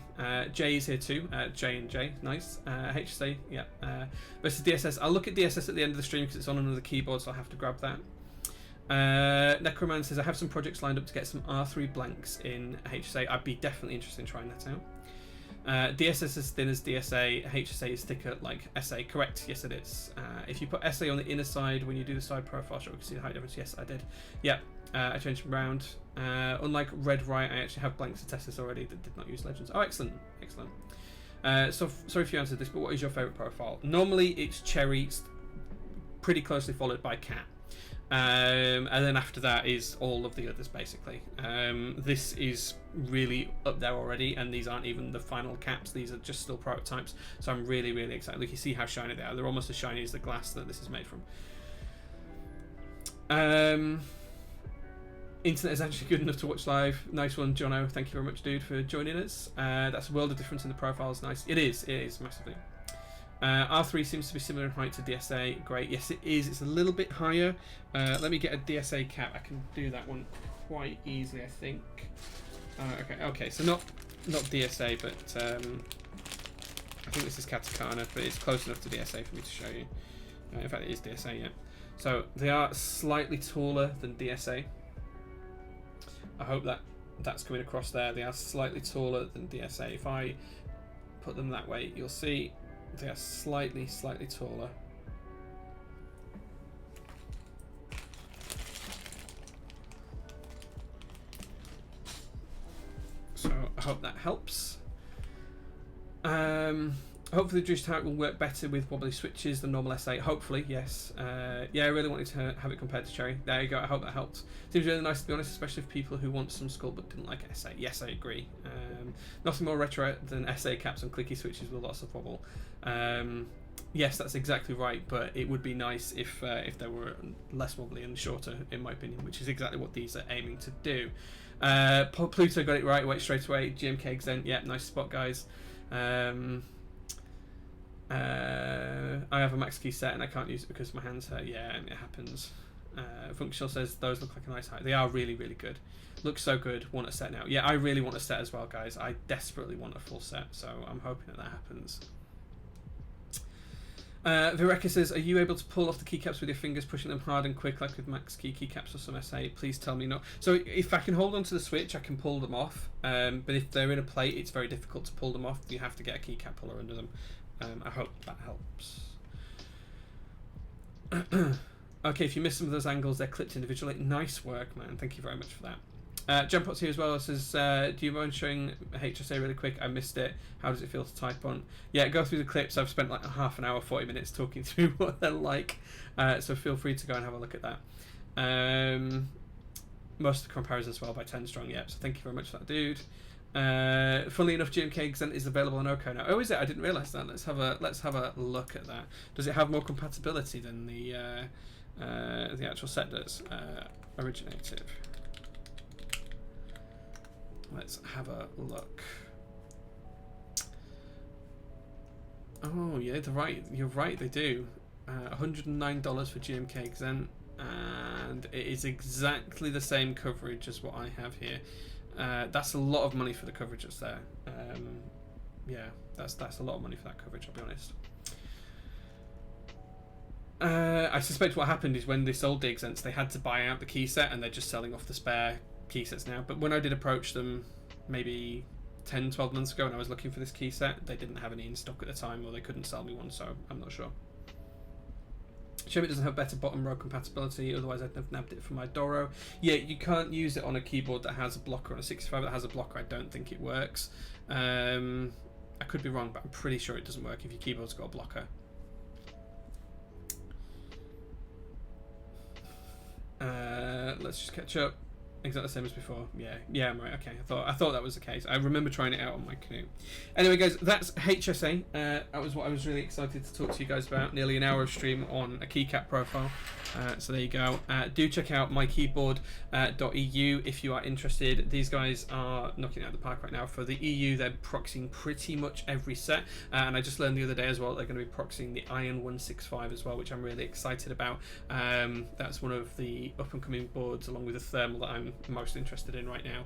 Jay is here too. Jay and Jay, nice. HSA, yeah. Versus DSS. I'll look at DSS at the end of the stream because it's on another keyboard, so I'll have to grab that. Necroman says I have some projects lined up to get some R3 blanks in HSA. I'd be definitely interested in trying that out. DSS is thin as DSA. HSA is thicker like SA. Correct. Yes, it is. If you put SA on the inner side when you do the side profile shot, we can see the height difference. Yes, I did. Yeah. I changed them around. Unlike Red Riot, I actually have blanks to test this already that did not use legends. Oh, excellent, excellent. So sorry if you answered this, but what is your favourite profile? Normally it's Cherry, pretty closely followed by Cat. And then after that is all of the others basically. This is really up there already, and these aren't even the final caps, these are just still prototypes, so I'm really excited. Look, you see how shiny they are. They're almost as shiny as the glass that this is made from. Internet is actually good enough to watch live. Nice one, Jono. Thank you very much, dude, for joining us. That's a world of difference in the profiles. Nice. It is massively. R3 seems to be similar in height to DSA. Great. Yes, it is. It's a little bit higher. Let me get a DSA cap. I can do that one quite easily, I think. Okay. So not DSA, but I think this is Katakana, but it's close enough to DSA for me to show you. In fact, it is DSA, yeah. So they are slightly taller than DSA. I hope that's coming across there. They are slightly taller than DSA. If I put them that way, you'll see they are slightly taller. So I hope that helps. Hopefully the reduced height will work better with wobbly switches than normal SA. Hopefully, yes. Yeah, I really wanted to have it compared to Cherry. There you go, I hope that helped. Seems really nice to be honest, especially for people who want some skull but didn't like SA. Yes, I agree. Nothing more retro than SA caps and clicky switches with lots of wobble. Yes, that's exactly right, but it would be nice if they were less wobbly and shorter, in my opinion, which is exactly what these are aiming to do. Pluto got it right, wait straight away. GMK Exent, yeah, nice spot, guys. I have a max key set and I can't use it because my hands hurt. Yeah, it happens. Functional says those look like a nice height. They are really good. Look so good. Want a set now. Yeah, I really want a set as well, guys. I desperately want a full set, so I'm hoping that happens. Vireka says, are you able to pull off the keycaps with your fingers, pushing them hard and quick like with max keycaps or some SA? Please tell me no. So if I can hold onto the switch, I can pull them off, but if they're in a plate, it's very difficult to pull them off. You have to get a keycap puller under them. I hope that helps. Okay, if you miss some of those angles, they're clipped individually. Nice work, man. Thank you very much for that. Jumpot's here as well. It says, do you mind showing HSA really quick? I missed it. How does it feel to type on? Yeah, go through the clips. I've spent like half an hour, 40 minutes talking through what they're like. So feel free to go and have a look at that. Most of the comparisons as well by 10 strong. Yeah, so thank you very much for that, dude. Funnily enough, GMK Exent is available on Oko now. Oh, is it? I didn't realise that. Let's have a look at that. Does it have more compatibility than the actual set does? Originative. Let's have a look. Oh yeah, you're right. They do. $109 for GMK Exent, and it is exactly the same coverage as what I have here. That's a lot of money for the coverage that's there. Yeah, that's a lot of money for that coverage, I'll be honest. I suspect what happened is when they sold the Exents, they had to buy out the key set, and they're just selling off the spare key sets now. But when I did approach them maybe 10-12 months ago and I was looking for this key set, they didn't have any in stock at the time, or they couldn't sell me one, so I'm not sure. Shame it doesn't have better bottom row compatibility, otherwise I'd have nabbed it for my Doro. Yeah, you can't use it on a keyboard that has a blocker. On a 65 that has a blocker, I don't think it works. I could be wrong, but I'm pretty sure it doesn't work if your keyboard's got a blocker. Let's just catch up. Exactly the same as before. Yeah, I'm right. Okay, I thought that was the case. I remember trying it out on my Canoe. Anyway, guys, that's HSA. That was what I was really excited to talk to you guys about. Nearly an hour of stream on a keycap profile. So there you go. Do check out mykeyboard.eu if you are interested. These guys are knocking it out of the park right now. For the EU, they're proxying pretty much every set. And I just learned the other day as well, they're going to be proxying the Iron 165 as well, which I'm really excited about. That's one of the up-and-coming boards, along with the thermal, that I'm most interested in right now.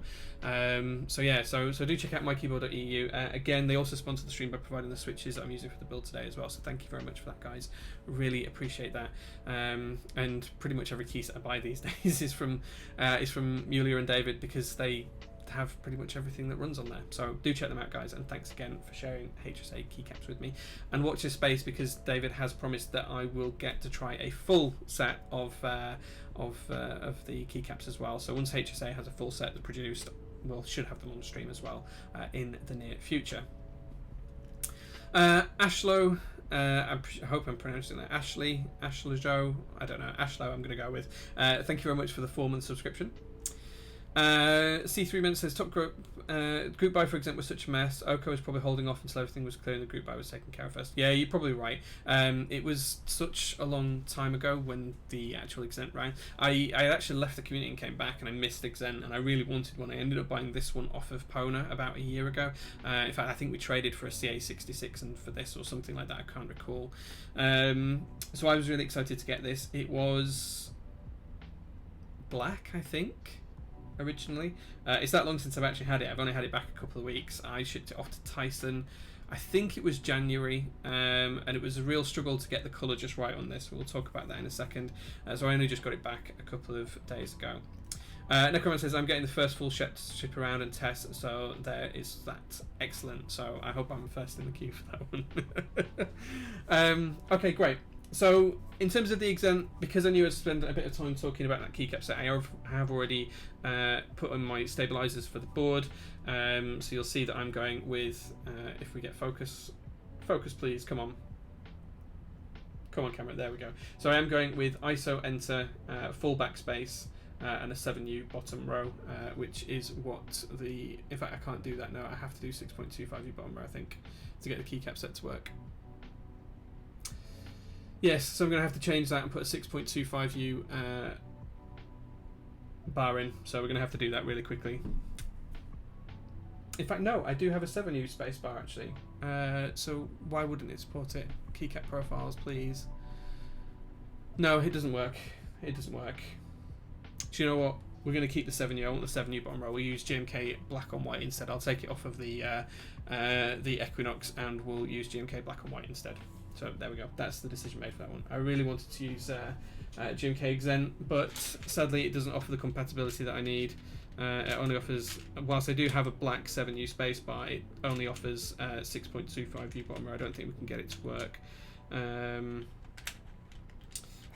So do check out mykeyboard.eu. Again, they also sponsor the stream by providing the switches that I'm using for the build today as well, so thank you very much for that, guys. Really appreciate that. And pretty much every key set I buy these days is from Mulia and David, because they have pretty much everything that runs on there. So do check them out, guys, and thanks again for sharing HSA keycaps with me. And watch this space, because David has promised that I will get to try a full set of the keycaps as well. So once HSA has a full set produced, we'll should have them on the stream as well in the near future. Ashlow, I hope I'm pronouncing that. Ashlow, I don't know. Ashlow, I'm going to go with. Thank you very much for the 4-month subscription. C3 Mint says top group buy for Exent was such a mess. Oko was probably holding off until everything was clear and the group buy was taken care of first. Yeah, you're probably right. It was such a long time ago when the actual Exent ran. I actually left the community and came back, and I missed Exent, and I really wanted one. I ended up buying this one off of Pona about a year ago. In fact, I think we traded for a CA66 and for this or something like that. I can't recall. So I was really excited to get this. It was black, I think, originally. It's that long since I've actually had it. I've only had it back a couple of weeks. I shipped it off to Tyson, I think it was January, and it was a real struggle to get the colour just right on this. We'll talk about that in a second. So I only just got it back a couple of days ago. Necroman says, I'm getting the first full ship to ship around and test, so there is that. Excellent. So I hope I'm first in the queue for that one. Okay, great. So in terms of the Exent, because I knew I'd spend a bit of time talking about that keycap set, I have already put on my stabilizers for the board. So you'll see that I'm going with, if we get focus please, come on camera, there we go. So I am going with ISO enter, full backspace, and a 7U bottom row, which is what the, in fact I can't do that now, I have to do 6.25U bottom row I think to get the keycap set to work. Yes, so I'm going to have to change that and put a 6.25U bar in, so we're going to have to do that really quickly. In fact, no, I do have a 7U space bar actually, so why wouldn't it support it? Keycap profiles, please. No, it doesn't work. It doesn't work. Do you know what? We're going to keep the 7U. I want the 7U bottom row. We'll use GMK black on white instead. I'll take it off of the Equinox and we'll use GMK black on white instead. So there we go. That's the decision made for that one. I really wanted to use GMK Exent, but sadly it doesn't offer the compatibility that I need. It only offers, whilst I do have a black 7U spacebar, it only offers 6.25U bottom row. I don't think we can get it to work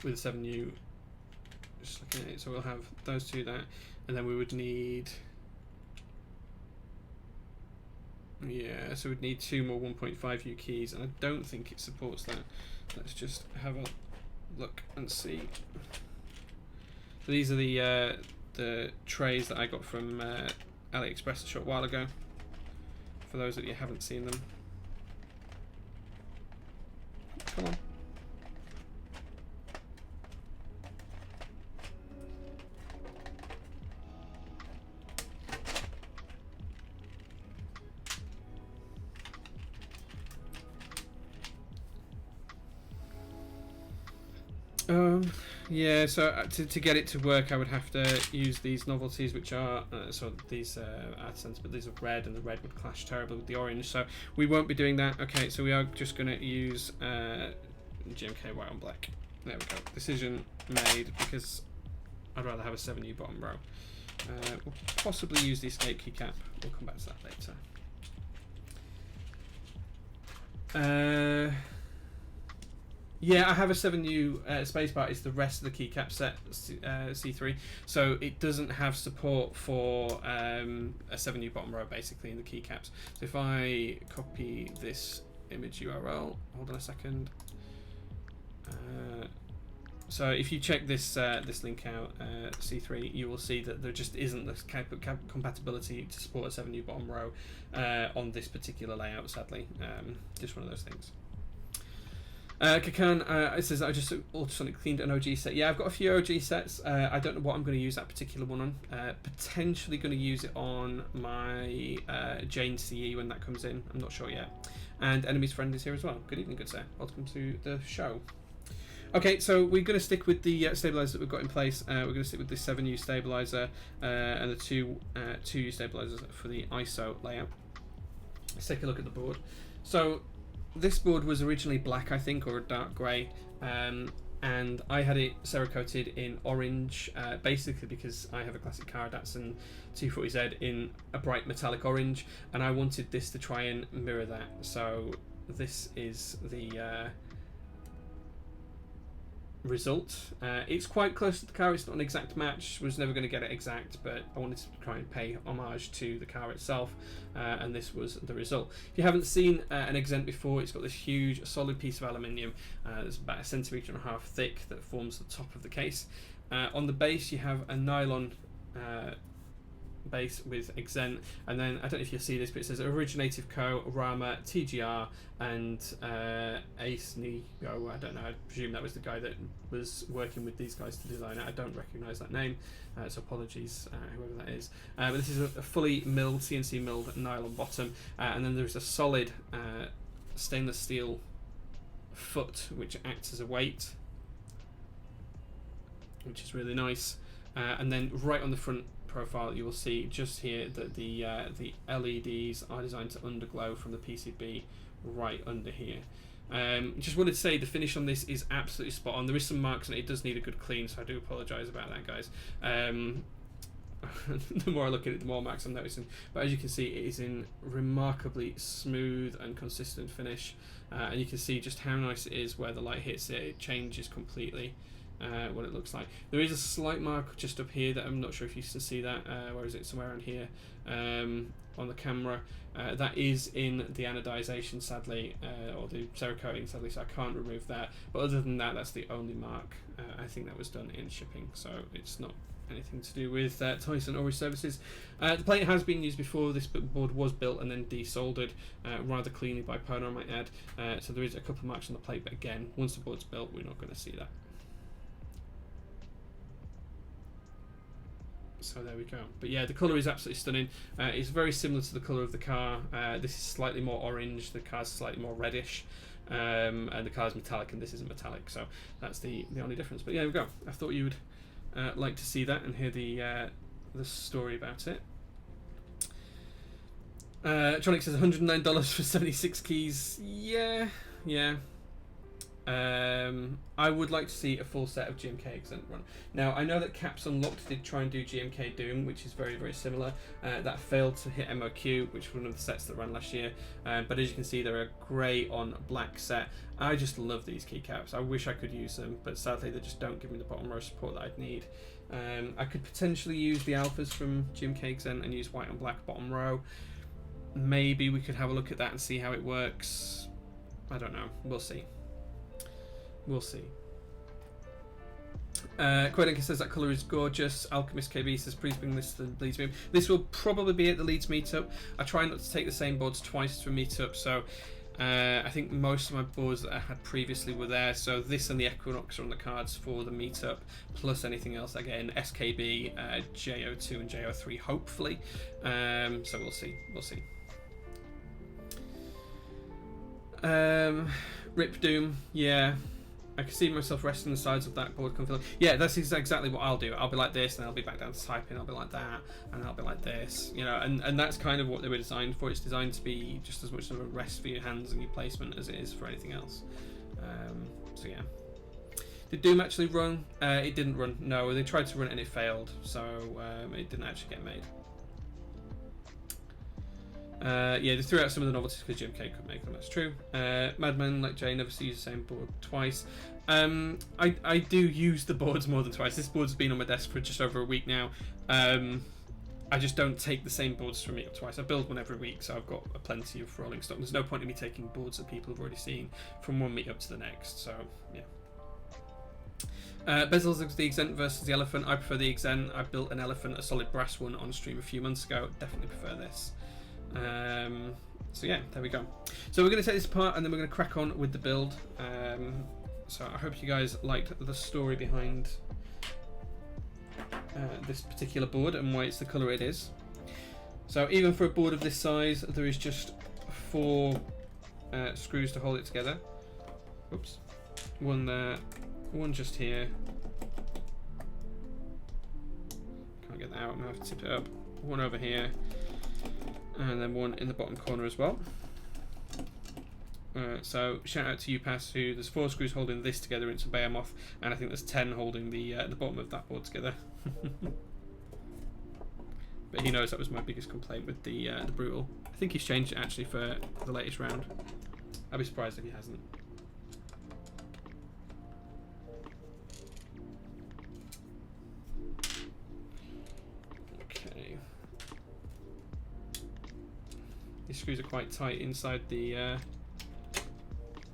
with a 7U. Just looking at it, so we'll have those two there, and then we would need, yeah, so we'd need two more 1.5U keys, and I don't think it supports that. Let's just have a look and see. So these are the trays that I got from AliExpress a short while ago, for those of you who haven't seen them. Come on. Yeah, so to get it to work I would have to use these novelties, which are these AdSense, but these are red, and the red would clash terribly with the orange, so we won't be doing that. Okay, so we are just going to use GMK white on black. There we go. Decision made, because I'd rather have a 7U bottom row. We'll possibly use the escape keycap. We'll come back to that later. Yeah, I have a 7U spacebar. It's the rest of the keycap set C3, so it doesn't have support for a 7U bottom row basically in the keycaps. So if I copy this image URL, hold on a second. So if you check this this link out, C3, you will see that there just isn't this compatibility to support a 7U bottom row on this particular layout, sadly. Just one of those things. Kakan, it says I just ultrasonic cleaned an OG set. Yeah, I've got a few OG sets. I don't know what I'm going to use that particular one on. Potentially going to use it on my Jane CE when that comes in. I'm not sure yet. And Enemy's Friend is here as well. Good evening, good sir. Welcome to the show. Okay, so we're going to stick with the stabilizer that we've got in place. We're going to stick with the 7U stabilizer and the 2U stabilizers for the ISO layout. Let's take a look at the board. So this board was originally black, I think, or a dark grey, and I had it Cerakoted in orange, basically because I have a classic car, Datsun 240Z, in a bright metallic orange, and I wanted this to try and mirror that. So this is the result. It's quite close to the car. It's not an exact match. Was never going to get it exact, but I wanted to try and pay homage to the car itself, and this was the result. If you haven't seen an Exent before, it's got this huge solid piece of aluminium that's about 1.5 centimeters thick that forms the top of the case. On the base you have a nylon base with Exent, and then I don't know if you'll see this, but it says Originative Co, Rama, TGR, and Ace Nigo. I don't know, I presume that was the guy that was working with these guys to design it. I don't recognise that name, so apologies whoever that is. But this is a fully milled, CNC milled nylon bottom, and then there's a solid stainless steel foot which acts as a weight, which is really nice. And then right on the front profile you will see just here that the LEDs are designed to underglow from the PCB right under here. Just wanted to say the finish on this is absolutely spot on. There is some marks and it does need a good clean, so I do apologise about that, guys. The more I look at it, the more marks I'm noticing, but as you can see, it is in remarkably smooth and consistent finish, and you can see just how nice it is where the light hits it. It changes completely what it looks like. There is a slight mark just up here that I'm not sure if you can see that. Where is it? Somewhere around here on the camera. That is in the anodization, sadly, or the Cerakoting, sadly, so I can't remove that. But other than that, that's the only mark. I think that was done in shipping, so it's not anything to do with Tyson or his services. The plate has been used before. This board was built and then desoldered rather cleanly by Pono, I might add. So there is a couple of marks on the plate, but again, once the board's built, we're not going to see that. So there we go. But yeah, the colour is absolutely stunning. It's very similar to the colour of the car. This is slightly more orange, the car's slightly more reddish, and the car's metallic and this isn't metallic, so that's the only difference. But yeah, there we go. I thought you would like to see that and hear the story about it. Tronic says $109 for 76 keys. Yeah. I would like to see a full set of GMK Exent run. Now, I know that Caps Unlocked did try and do GMK Doom, which is very, very similar. That failed to hit MOQ, which was one of the sets that ran last year. But as you can see, they're a grey on black set. I just love these keycaps. I wish I could use them, but sadly they just don't give me the bottom row support that I'd need. I could potentially use the alphas from GMK Exent and use white on black bottom row. Maybe we could have a look at that and see how it works. I don't know. We'll see. We'll see. Quadenka says that colour is gorgeous. Alchemist KB says please bring this to the Leeds meetup. This will probably be at the Leeds meetup. I try not to take the same boards twice to a meetup, so I think most of my boards that I had previously were there. So this and the Equinox are on the cards for the meetup, plus anything else I get in SKB, JO2 and JO3 hopefully. So we'll see. We'll see. Rip Doom, yeah. I can see myself resting the sides of that board comfortably. Yeah, that's exactly what I'll do. I'll be like this, and I'll be back down to typing. I'll be like that, and I'll be like this. You know, and that's kind of what they were designed for. It's designed to be just as much of a rest for your hands and your placement as it is for anything else. So yeah. Did Doom actually run? It didn't run. No, they tried to run it and it failed. So it didn't actually get made. Yeah, they threw out some of the novelties because GMK couldn't make them, that's true. Madman, like Jay, never sees the same board twice. I do use the boards more than twice. This board's been on my desk for just over a week now. I just don't take the same boards from meetup twice. I build one every week, so I've got plenty of rolling stock. There's no point in me taking boards that people have already seen from one meetup to the next, so yeah. Bezels is the Exent versus the Elephant. I prefer the Exent. I built an Elephant, a solid brass one, on stream a few months ago. Definitely prefer this. So yeah, there we go. So we're going to take this apart and then we're going to crack on with the build. So I hope you guys liked the story behind this particular board and why it's the colour it is. So even for a board of this size, there is just 4 screws to hold it together. Oops. One there, one just here. Can't get that out, I'm going to have to tip it up. One over here. And then one in the bottom corner as well. So shout out to UPass, who there's 4 screws holding this together into Behemoth, and I think there's 10 holding the bottom of that board together. But he knows that was my biggest complaint with the Brutal. I think he's changed it actually for the latest round. I'd be surprised if he hasn't. Okay. These screws are quite tight inside the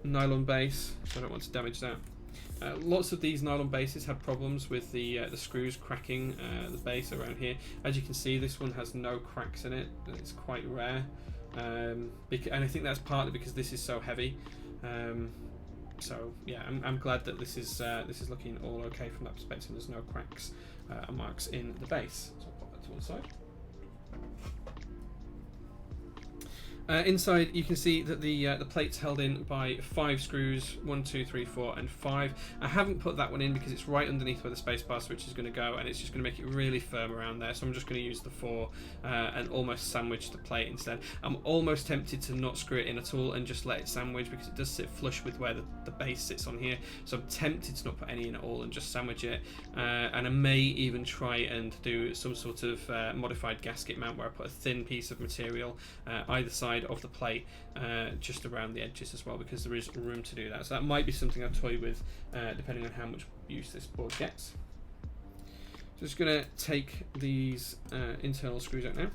nylon base, so I don't want to damage that. Lots of these nylon bases have problems with the screws cracking the base around here. As you can see, this one has no cracks in it. It's quite rare, and I think that's partly because this is so heavy. So yeah, I'm glad that this is looking all okay from that perspective. There's no cracks and marks in the base. So I'll pop that to one side. Inside you can see that the plate's held in by 5 screws, 1, 2, 3, 4 and 5. I haven't put that one in because it's right underneath where the spacebar switch is going to go, and it's just going to make it really firm around there, so I'm just going to use the 4 and almost sandwich the plate instead. I'm almost tempted to not screw it in at all and just let it sandwich, because it does sit flush with where the base sits on here, so I'm tempted to not put any in at all and just sandwich it. And I may even try and do some sort of modified gasket mount where I put a thin piece of material either side of the plate, just around the edges as well, because there is room to do that. So that might be something I toy with depending on how much use this board gets. So just going to take these internal screws out now.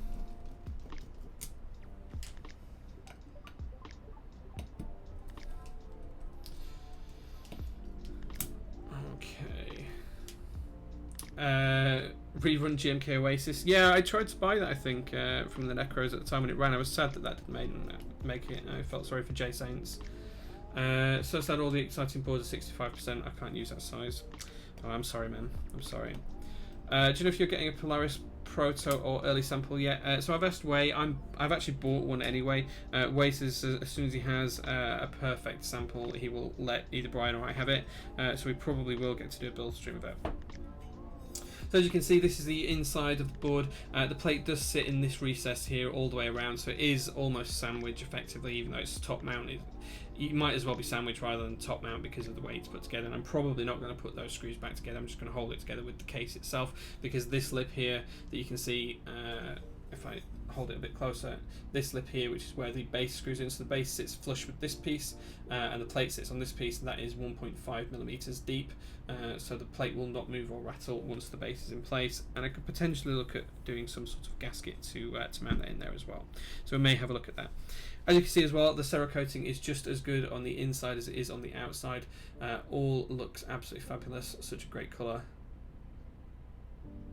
Okay. Rerun GMK Oasis. Yeah, I tried to buy that, I think, from the Necros at the time when it ran. I was sad that that didn't make it. I felt sorry for J Saints. So sad all the exciting boards are 65%. I can't use that size. Oh, I'm sorry, man. I'm sorry. Do you know if you're getting a Polaris Proto or early sample yet? So I've asked Way. I've actually bought one anyway. Way says as soon as he has a perfect sample, he will let either Brian or I have it. So we probably will get to do a build stream of it. So as you can see, this is the inside of the board. The plate does sit in this recess here all the way around, so it is almost sandwich effectively, even though it's top mounted. You might as well be sandwich rather than top mount because of the way it's put together, and I'm probably not going to put those screws back together. I'm just going to hold it together with the case itself, because this lip here that you can see, if I hold it a bit closer, this lip here, which is where the base screws in, so the base sits flush with this piece, and the plate sits on this piece, and that is 1.5 millimeters deep, so the plate will not move or rattle once the base is in place. And I could potentially look at doing some sort of gasket to mount that in there as well, so we may have a look at that. As you can see as well, the Cerakoting is just as good on the inside as it is on the outside. All looks absolutely fabulous, such a great colour.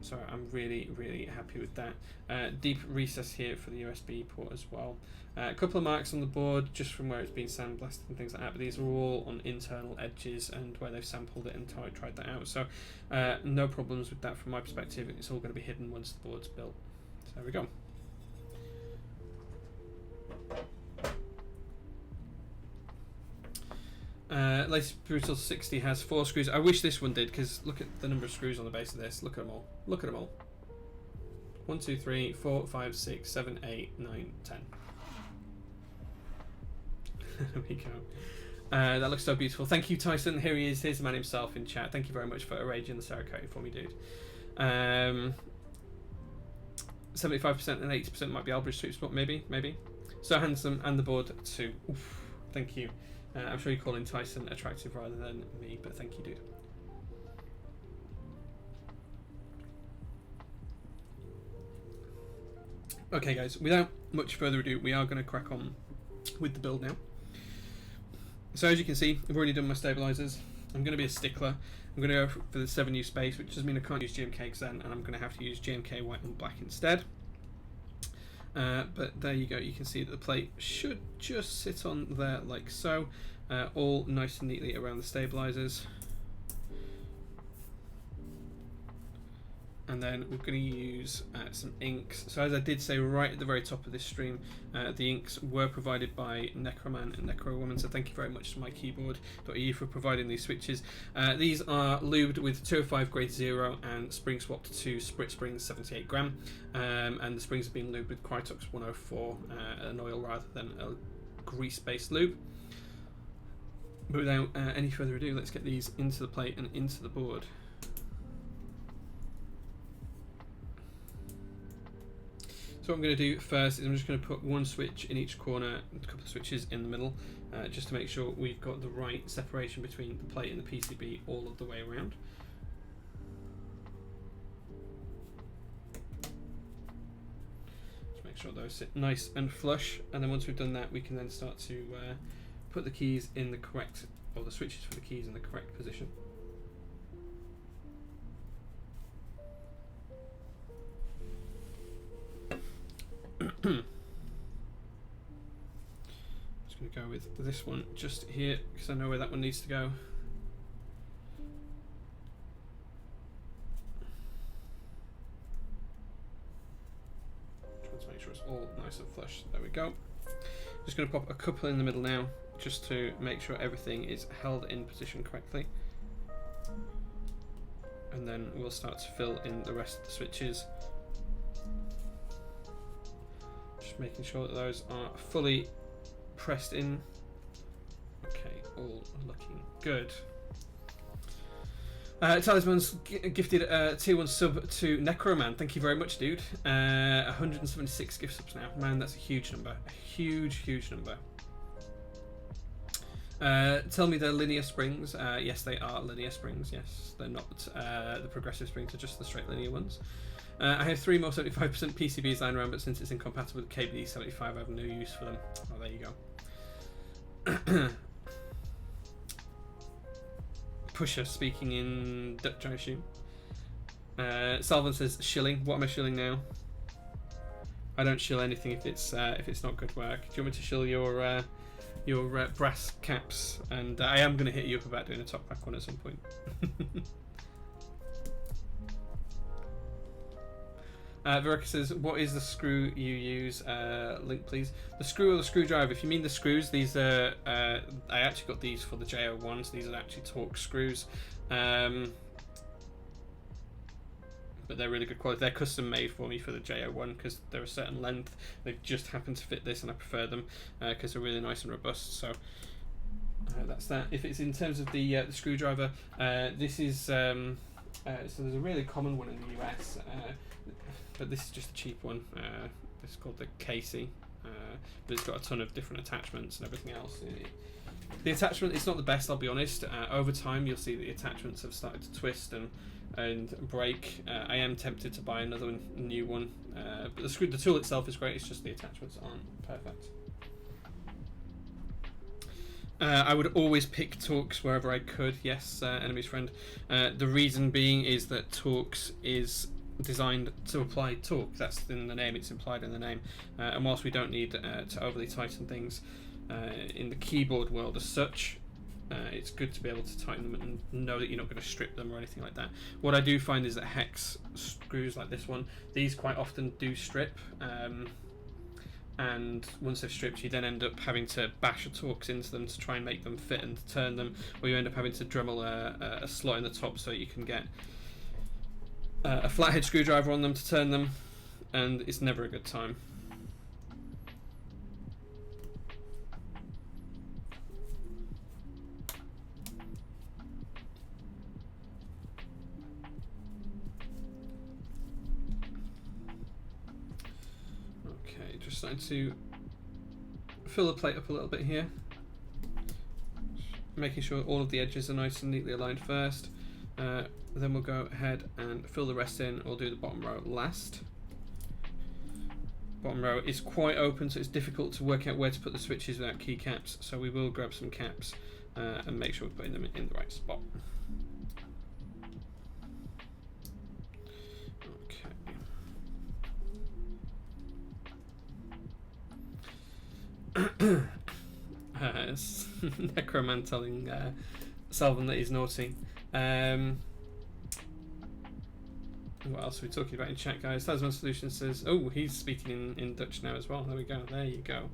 So I'm really, really happy with that. Deep recess here for the USB port as well. A couple of marks on the board just from where it's been sandblasted and things like that, but these are all on internal edges and where they've sampled it and tried that out. So no problems with that from my perspective. It's all going to be hidden once the board's built. So there we go. Latest Brutal 60 has 4 screws. I wish this one did, because look at the number of screws on the base of this. Look at them all. Look at them all. 1, 2, 3, 4, 5, 6, 7, 8, 9, 10. There we go. That looks so beautiful. Thank you, Tyson. Here he is. Here's the man himself in chat. Thank you very much for arranging the Cerakoting for me, dude. 75% and 80% might be Albridge sweep spot, maybe. So handsome, and the board too. Oof, thank you. I'm sure you're calling Tyson attractive rather than me, but thank you, dude. Okay, guys, without much further ado, we are going to crack on with the build now. So as you can see, I've already done my stabilizers. I'm going to be a stickler. I'm going to go for the 7U space, which does mean I can't use GMK Exent, and I'm going to have to use GMK white and black instead. But there you go, you can see that the plate should just sit on there like so, all nice and neatly around the stabilizers. And then we're going to use some inks. So as I did say right at the very top of this stream, the inks were provided by Necroman and Necrowoman, so thank you very much to MyKeyboard.eu for providing these switches. These are lubed with 205 grade 0 and spring swapped to Sprit Springs 78 gram, and the springs have been lubed with Krytox 104, an oil rather than a grease-based lube. But without any further ado, let's get these into the plate and into the board. So what I'm going to do first is I'm just going to put one switch in each corner, a couple of switches in the middle, just to make sure we've got the right separation between the plate and the PCB all of the way around. Just make sure those sit nice and flush, and then once we've done that, we can then start to put the keys in the correct, or the switches for the keys in the correct position. Just going to go with this one just here because I know where that one needs to go. Trying to make sure it's all nice and flush. There we go. Just going to pop a couple in the middle now just to make sure everything is held in position correctly. And then we'll start to fill in the rest of the switches. Just making sure that those are fully pressed in. Okay, all looking good. Talisman's gifted a tier 1 sub to Necroman. Thank you very much, dude. 176 gift subs now. Man, that's a huge number. A huge, huge number. Tell me they're linear springs. Yes, they are linear springs. Yes, they're not the progressive springs, are just the straight linear ones. I have 3 more 75% PCBs lying around, but since it's incompatible with KBD 75, I have no use for them. Oh, there you go. Pusher speaking in Dutch, I assume. Salvan says shilling. What am I shilling now? I don't shill anything if it's not good work. Do you want me to shill your brass caps? And I am going to hit you up about doing a top pack one at some point. Veronica says, what is the screw you use? Link please. The screw or the screwdriver? If you mean the screws, these are, I actually got these for the JO1s. These are actually Torx screws. But they're really good quality. They're custom made for me for the JO1 because they're a certain length. They just happen to fit this and I prefer them because they're really nice and robust. So that's that. If it's in terms of the screwdriver, this is, so there's a really common one in the US. But this is just a cheap one. It's called the Casey, but it's got a ton of different attachments and everything else. The attachment, it's not the best, I'll be honest. Over time, you'll see the attachments have started to twist and break. I am tempted to buy another one, new one, but the tool itself is great. It's just the attachments aren't perfect. I would always pick Torx wherever I could. Yes, enemy's friend. The reason being is that Torx is designed to apply torque. That's in the name, it's implied in the name, and whilst we don't need to overly tighten things in the keyboard world as such, it's good to be able to tighten them and know that you're not going to strip them or anything like that. What I do find is that hex screws like this one, these quite often do strip, and once they've stripped, you then end up having to bash a Torx into them to try and make them fit and turn them, or you end up having to Dremel a slot in the top so you can get a flathead screwdriver on them to turn them, and it's never a good time. Okay, just starting to fill the plate up a little bit here, making sure all of the edges are nice and neatly aligned first. Then we'll go ahead and fill the rest in. We'll do the bottom row last. Bottom row is quite open, so it's difficult to work out where to put the switches without keycaps, so we will grab some caps and make sure we're putting them in the right spot. Okay. Necroman telling Salvan that he's naughty. What else are we talking about in chat, guys? Tasman Solution says, oh, he's speaking in Dutch now as well. There we go. There you go.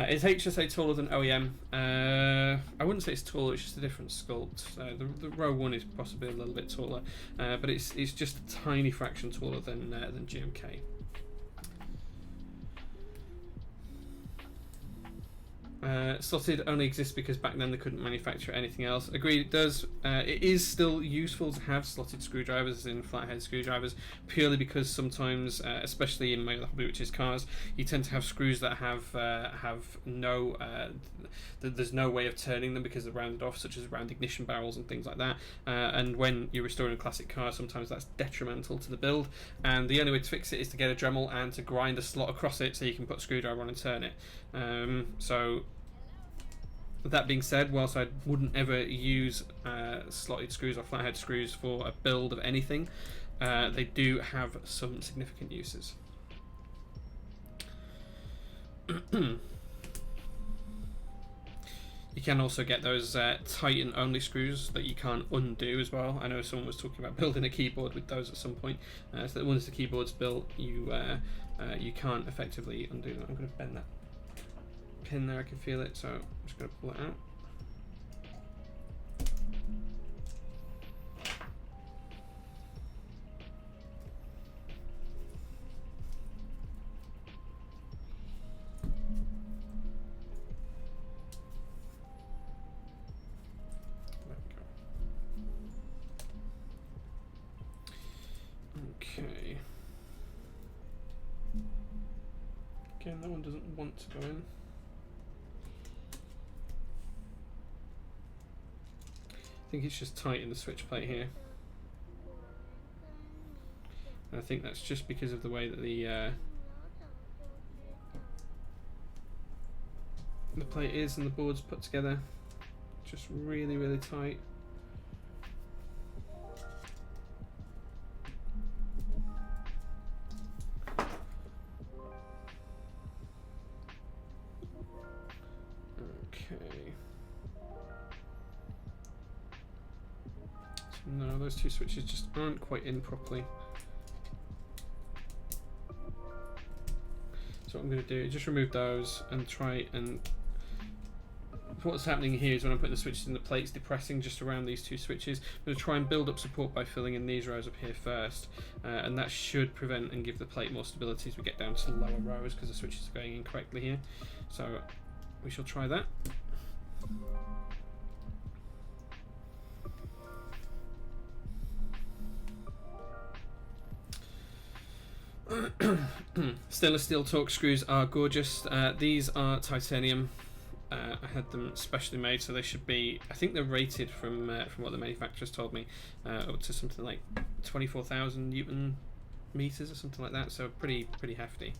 Is HSA taller than OEM? I wouldn't say it's taller. It's just a different sculpt. The row 1 is possibly a little bit taller, but it's just a tiny fraction taller than GMK. Slotted only exists because back then they couldn't manufacture anything else. Agreed, it does. It is still useful to have slotted screwdrivers in flathead screwdrivers, purely because sometimes, especially in my other hobby, which is cars, you tend to have screws that have no, there's no way of turning them because they're rounded off, such as around ignition barrels and things like that. And when you're restoring a classic car, sometimes that's detrimental to the build. And the only way to fix it is to get a Dremel and to grind a slot across it so you can put a screwdriver on and turn it. So that being said, whilst I wouldn't ever use slotted screws or flathead screws for a build of anything, they do have some significant uses. You can also get those Titan only screws that you can't undo as well. I know someone was talking about building a keyboard with those at some point. So that once the keyboard's built, you can't effectively undo them. I'm going to bend that pin there, I can feel it, so I'm just going to pull it out. Okay. Again, that one doesn't want to go in. I think it's just tight in the switch plate here. And I think that's just because of the way that the plate is and the board's put together. Just really, really tight. No, those two switches just aren't quite in properly. So what I'm going to do is just remove those and try and... What's happening here is when I'm putting the switches in, the plate's depressing just around these two switches. I'm going to try and build up support by filling in these rows up here first, and that should prevent and give the plate more stability as we get down to the lower rows, because the switches are going in correctly here. So we shall try that. Stainless steel torque screws are gorgeous. These are titanium. I had them specially made, so they should be, I think they're rated from what the manufacturers told me, up to something like 24,000 Newton meters or something like that, so pretty hefty.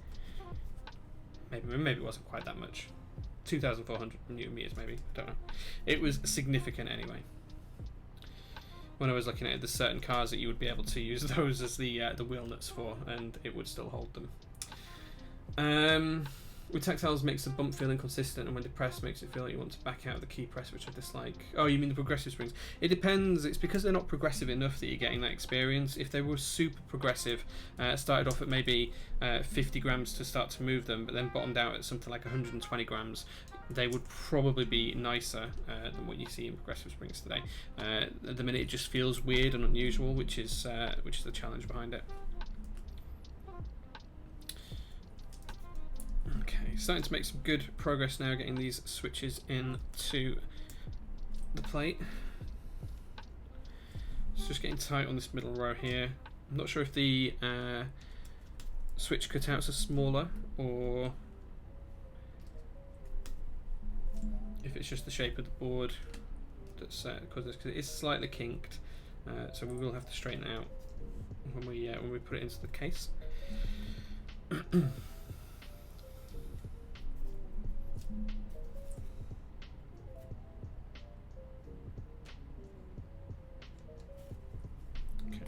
Maybe it wasn't quite that much. 2,400 Newton meters maybe, I don't know. It was significant anyway. When I was looking at it, there's certain cars that you would be able to use those as the wheel nuts for, and it would still hold them. With tactiles, makes the bump feel inconsistent, and when depressed, makes it feel like you want to back out of the key press, which I dislike. Oh, you mean the progressive springs? It depends. It's because they're not progressive enough that you're getting that experience. If they were super progressive, started off at maybe 50 grams to start to move them, but then bottomed out at something like 120 grams, they would probably be nicer than what you see in progressive springs today. At the minute, it just feels weird and unusual, which is the challenge behind it. Okay, starting to make some good progress now, getting these switches into the plate. It's just getting tight on this middle row here. I'm not sure if the switch cutouts are smaller or if it's just the shape of the board that's caused this, because it is slightly kinked, so we will have to straighten it out when we put it into the case. Okay,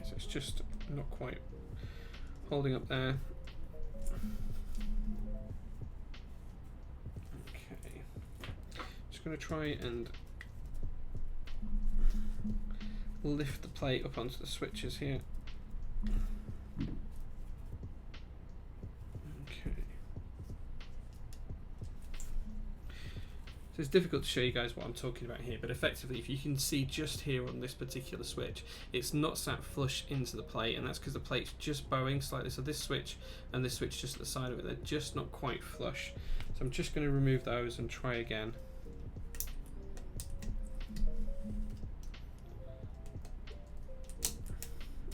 so it's just not quite holding up there. Okay, just going to try and lift the plate up onto the switches here. Okay. So it's difficult to show you guys what I'm talking about here, but effectively, if you can see just here on this particular switch, it's not sat flush into the plate, and that's because the plate's just bowing slightly. So this switch and this switch just at the side of it, they're just not quite flush. So I'm just going to remove those and try again.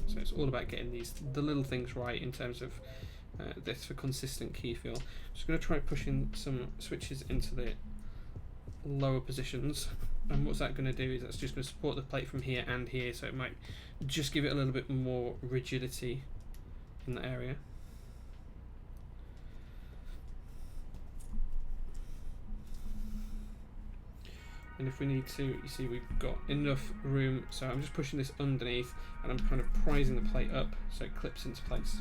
So it's all about getting the little things right in terms of this for consistent key feel. Just going to try pushing some switches into the lower positions, and what's that going to do is that's just going to support the plate from here and here, so it might just give it a little bit more rigidity in that area. And if we need to, you see we've got enough room, so I'm just pushing this underneath and I'm kind of prising the plate up so it clips into place.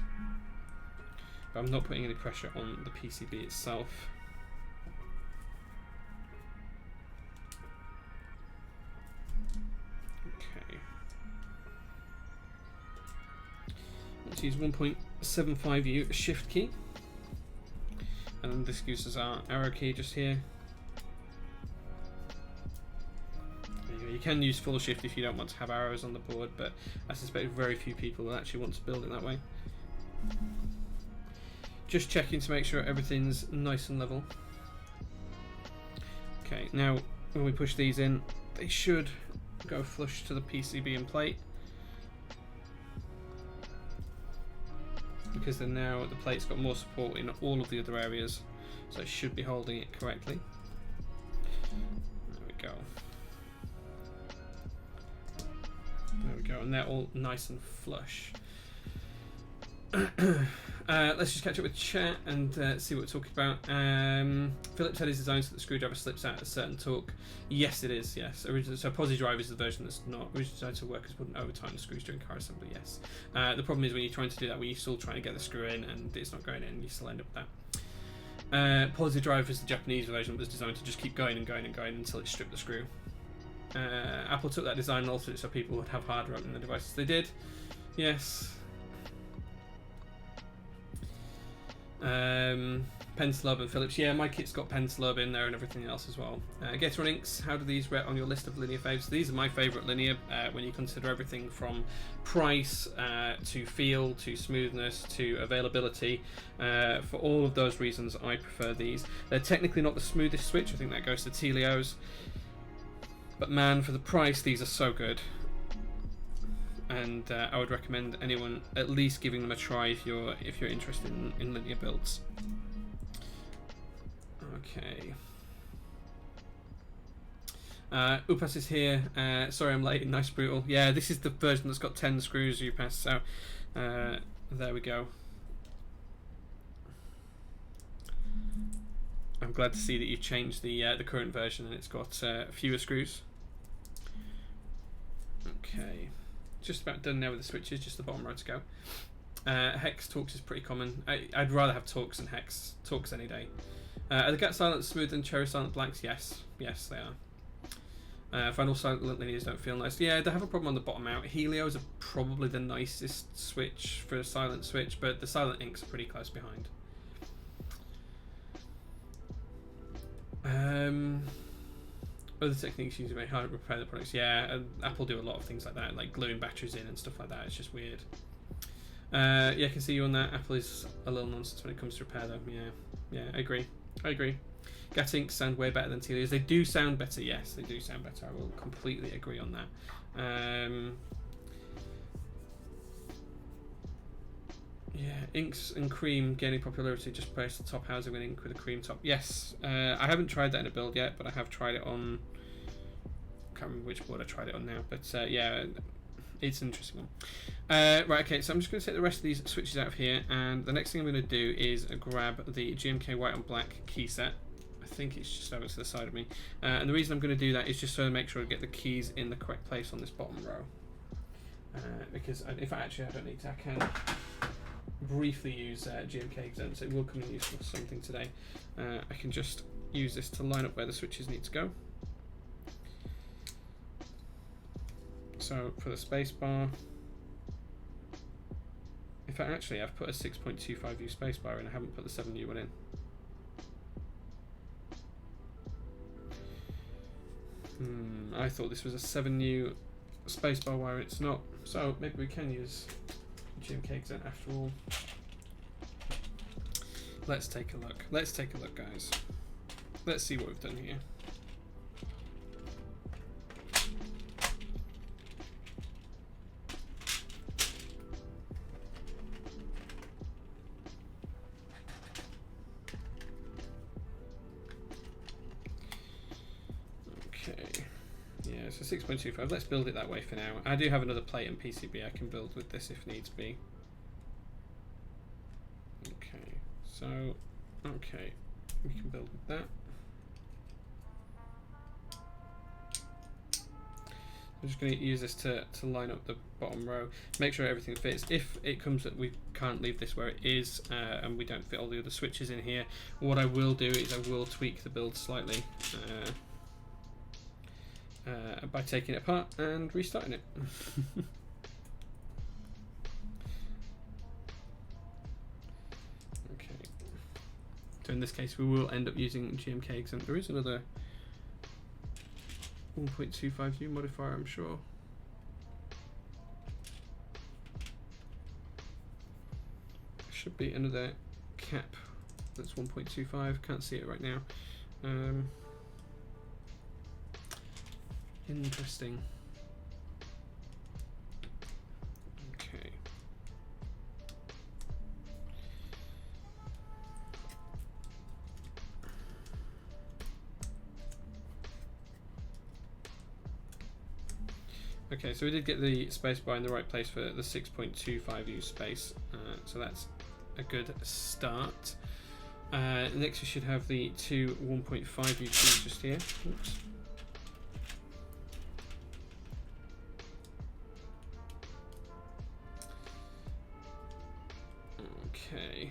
But I'm not putting any pressure on the PCB itself. Okay. Let's use 1.75U shift key. And then this gives us our arrow key just here. You can use full shift if you don't want to have arrows on the board, but I suspect very few people will actually want to build it that way. Just checking to make sure everything's nice and level. Okay, now when we push these in, they should go flush to the PCB and plate, because then now the plate's got more support in all of the other areas, so it should be holding it correctly. There we go. There we go, and they're all nice and flush. Let's just catch up with chat and see what we're talking about. Phillips head is designed so that the screwdriver slips out at a certain torque. Yes, it is, yes. So posi drive is the version that's not originally designed so workers wouldn't overtime the screws during car assembly, yes. The problem is when you're trying to do that, when you're still trying to get the screw in and it's not going in, you still end up with that. Posi drive is the Japanese version that was designed to just keep going and going and going until it stripped the screw. Apple took that design and altered it so people would have harder opening the devices. They did, yes. Penslub and Phillips, yeah, my kit's got Penslub in there and everything else as well. Gator Inks, how do these rate on your list of linear faves? These are my favourite linear when you consider everything from price to feel to smoothness to availability. For all of those reasons, I prefer these. They're technically not the smoothest switch, I think that goes to Telio's. But man, for the price, these are so good. And I would recommend anyone at least giving them a try if you're interested in linear builds. Okay. Upas is here. Sorry I'm late. Nice brutal. Yeah, this is the version that's got 10 screws, Upas. So there we go. I'm glad to see that you've changed the current version and it's got fewer screws. Okay. Just about done now with the switches, just the bottom row to go. Hex Torx is pretty common. I'd rather have Torx than Hex. Torx any day. Are the GAT Silent smooth than Cherry Silent Blacks? Yes. Yes, they are. Final Silent linears don't feel nice. Yeah, they have a problem on the bottom out. Helios are probably the nicest switch for a silent switch, but the Silent Inks are pretty close behind. Other techniques used to make hard to repair the products. Yeah, Apple do a lot of things like that, like gluing batteries in and stuff like that. It's just weird. Yeah, I can see you on that. Apple is a little nonsense when it comes to repair them. Yeah, I agree. GAT Inks sound way better than Telios. They do sound better, yes, they do sound better. I will completely agree on that. Yeah, inks and cream gaining popularity. Just replace the top housing with ink with a cream top. Yes, I haven't tried that in a build yet, but I have tried it on. I can't remember which board I tried it on now, but yeah, it's an interesting one. Right, okay, so I'm just going to take the rest of these switches out of here, and the next thing I'm going to do is grab the GMK white on black key set. I think it's just over to the side of me, and the reason I'm going to do that is just so to make sure I get the keys in the correct place on this bottom row. Because if I don't need to, I can briefly use GMK Exent, so it will come in useful for something today. I can just use this to line up where the switches need to go. So for the spacebar, in fact, actually, I've put a 6.25U spacebar in. I haven't put the 7U one in. I thought this was a 7U spacebar wire. It's not. So maybe we can use GMK Exent after all. Let's take a look. Let's take a look, guys. Let's see what we've done here. Okay. Yeah, so 6.25. Let's build it that way for now. I do have another plate and PCB I can build with this if needs be. Okay. So, okay, we can build with that. I'm just going to use this to line up the bottom row, make sure everything fits. If it comes that we can't leave this where it is and we don't fit all the other switches in here, what I will do is I will tweak the build slightly by taking it apart and restarting it. So in this case, we will end up using GMK Exent. There is another 1.25U modifier, I'm sure. There should be another cap that's 1.25. Can't see it right now. Interesting. Okay. Okay, so we did get the spacebar in the right place for the 6.25U space, so that's a good start. Next we should have the two 1.5U keys just here. Oops. Okay.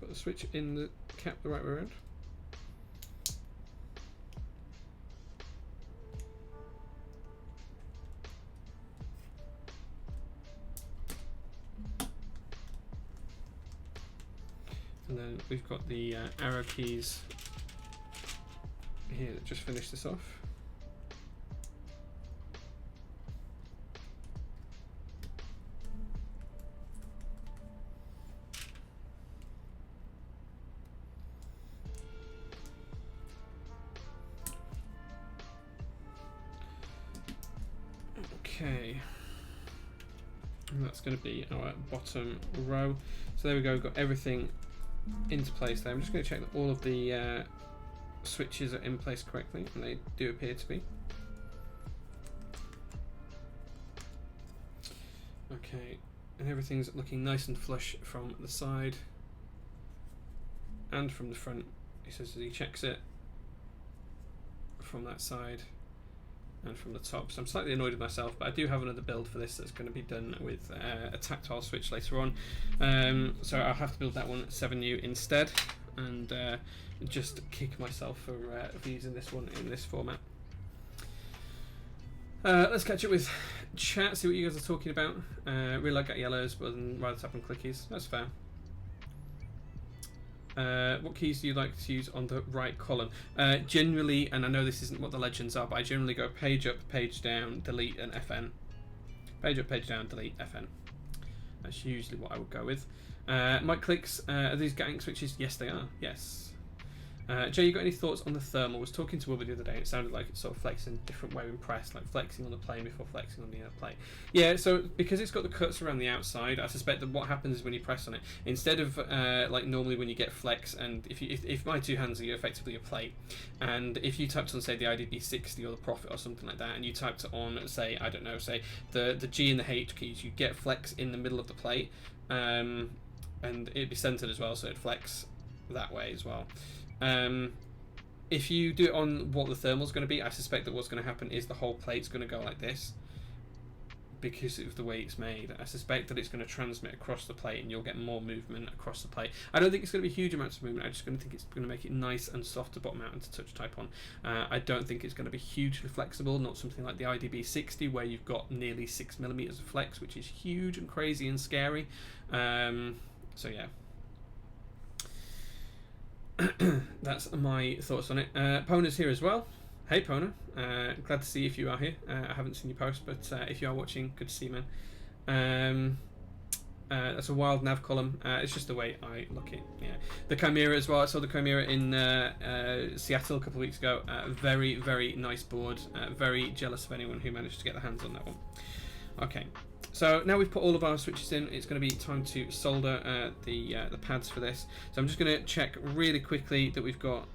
Put the switch in the cap the right way around. And then we've got the arrow keys here that just finish this off. Okay, and that's going to be our bottom row. So there we go, we've got everything into place there. I'm just going to check that all of the switches are in place correctly, and they do appear to be. Okay, and everything's looking nice and flush from the side and from the front. He says as he checks it from that side and from the top. So I'm slightly annoyed with myself, but I do have another build for this that's going to be done with a tactile switch later on. So I'll have to build that one at 7U instead, and just kick myself for using this one in this format. Let's catch up with chat, see what you guys are talking about. Really like Get Yellows, but rather tap on clickies. That's fair. What keys do you like to use on the right column? Generally, and I know this isn't what the legends are, but I generally go page up, page down, delete, and FN. Page up, page down, delete, FN. That's usually what I would go with. Mic clicks, are these gang switches? Yes, they are. Yes. Jay, you got any thoughts on the thermal? I was talking to Wilbur the other day, and it sounded like it's sort of flexing in a different way when pressed, like flexing on the plane before flexing on the inner plate. Yeah, so because it's got the cuts around the outside, I suspect that what happens is when you press on it, instead of like normally when you get flex, and if my two hands are effectively a plate, and if you typed on, say, the IDB 60 or the Profit or something like that, and you typed on, say, I don't know, say the G and the H keys, you get flex in the middle of the plate, and it'd be centered as well, so it'd flex that way as well. If you do it on what the thermal's going to be, I suspect that what's going to happen is the whole plate's going to go like this because of the way it's made. I suspect that it's going to transmit across the plate and you'll get more movement across the plate. I don't think it's going to be huge amounts of movement. I just going to think it's going to make it nice and soft to bottom out and to touch type on. I don't think it's going to be hugely flexible, not something like the IDB 60 where you've got nearly 6mm of flex, which is huge and crazy and scary. So yeah. That's my thoughts on it. Pona's here as well. Hey Pona, glad to see if you are here. I haven't seen you post, but if you are watching, good to see you, man. That's a wild nav column. It's just the way I look at it. Yeah, the Chimera as well. I saw the Chimera in Seattle a couple of weeks ago. Very, very nice board. Very jealous of anyone who managed to get their hands on that one. Okay. So now we've put all of our switches in, it's going to be time to solder the pads for this. So I'm just going to check really quickly that we've got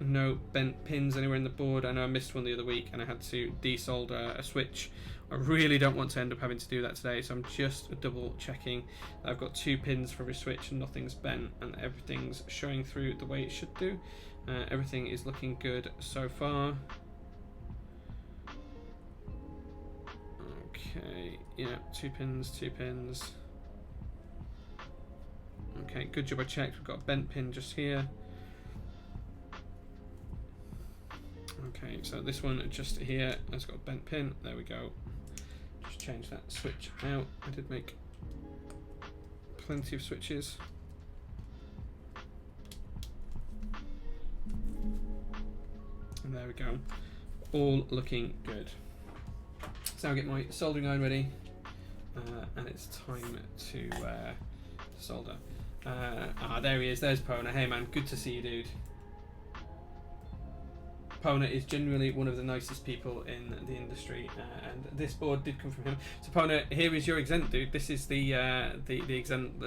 no bent pins anywhere in the board. I know I missed one the other week and I had to desolder a switch. I really don't want to end up having to do that today, so I'm just double checking that I've got 2 pins for every switch and nothing's bent and everything's showing through the way it should do. Everything is looking good so far. Okay, yeah, 2 pins, 2 pins. Okay, good job I checked. We've got a bent pin just here. Okay, so this one just here has got a bent pin. There we go. Just change that switch out. I did make plenty of switches. And there we go. All looking good. So I'll get my soldering iron ready, and it's time to solder. There he is. There's Pona. Hey man, good to see you, dude. Pona is genuinely one of the nicest people in the industry, and this board did come from him. So Pona, here is your Exent, dude. This is the Exent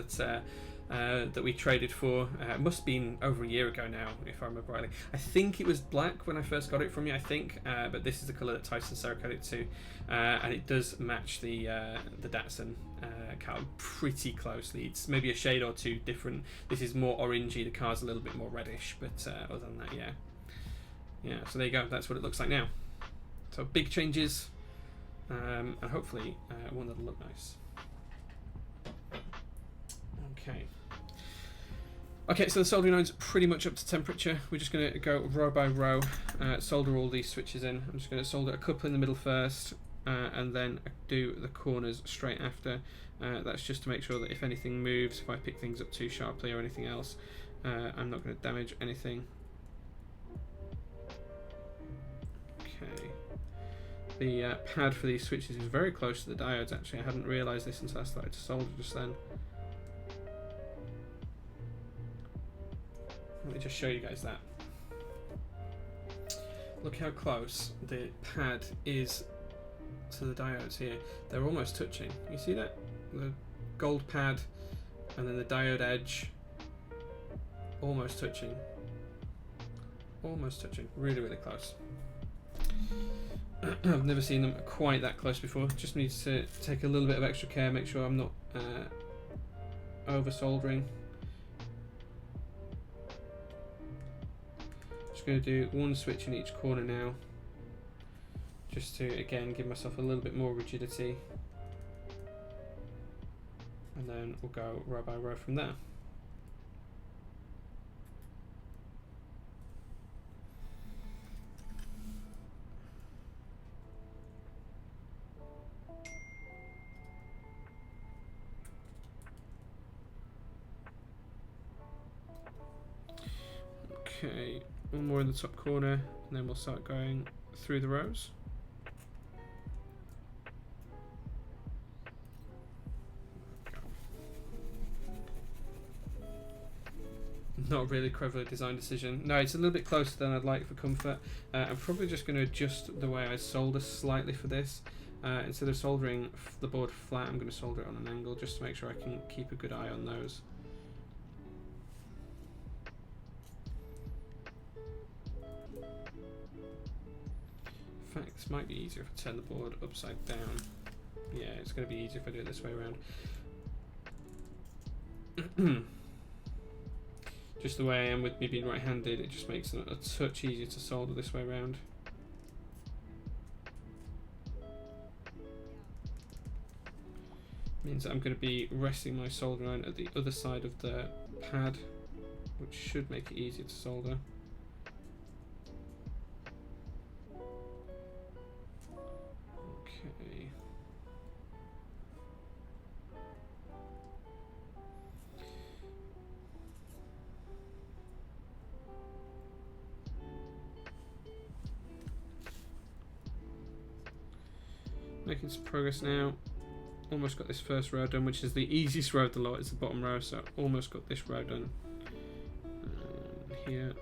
that we traded for. It must have been over a year ago now, if I remember rightly. I think it was black when I first got it from you, I think, but this is the colour that Tyson Cerakoted it to, and it does match the Datsun car pretty closely. It's maybe a shade or two different. This is more orangey, the car's a little bit more reddish, but other than that, yeah. Yeah, so there you go, that's what it looks like now. So big changes, and hopefully one that'll look nice. Okay, so the soldering iron's pretty much up to temperature. We're just going to go row by row, solder all these switches in. I'm just going to solder a couple in the middle first, and then do the corners straight after. That's just to make sure that if anything moves, if I pick things up too sharply or anything else, I'm not going to damage anything. Okay. The pad for these switches is very close to the diodes, actually. I hadn't realised this until I started to solder just then. Let me just show you guys that. Look how close the pad is to the diodes here. They're almost touching. You see that? The gold pad and then the diode edge almost touching. Almost touching. Really, really close. I've never seen them quite that close before. Just need to take a little bit of extra care, make sure I'm not over soldering. Just going to do one switch in each corner now, just to again give myself a little bit more rigidity, and then we'll go row by row from there. one more in the top corner, and then we'll start going through the rows. Not a really cleverly designed decision. No, it's a little bit closer than I'd like for comfort. I'm probably just going to adjust the way I solder slightly for this. Instead of soldering the board flat, I'm going to solder it on an angle just to make sure I can keep a good eye on those. In fact, this might be easier if I turn the board upside down. Yeah, it's going to be easier if I do it this way around. Just the way I am with me being right-handed, it just makes it a touch easier to solder this way around. Means that I'm going to be resting my solder iron at the other side of the pad, which should make it easier to solder. Okay. Making some progress now. Almost got this first row done, which is the easiest row of the lot. It's the bottom row, so almost got this row done. Here.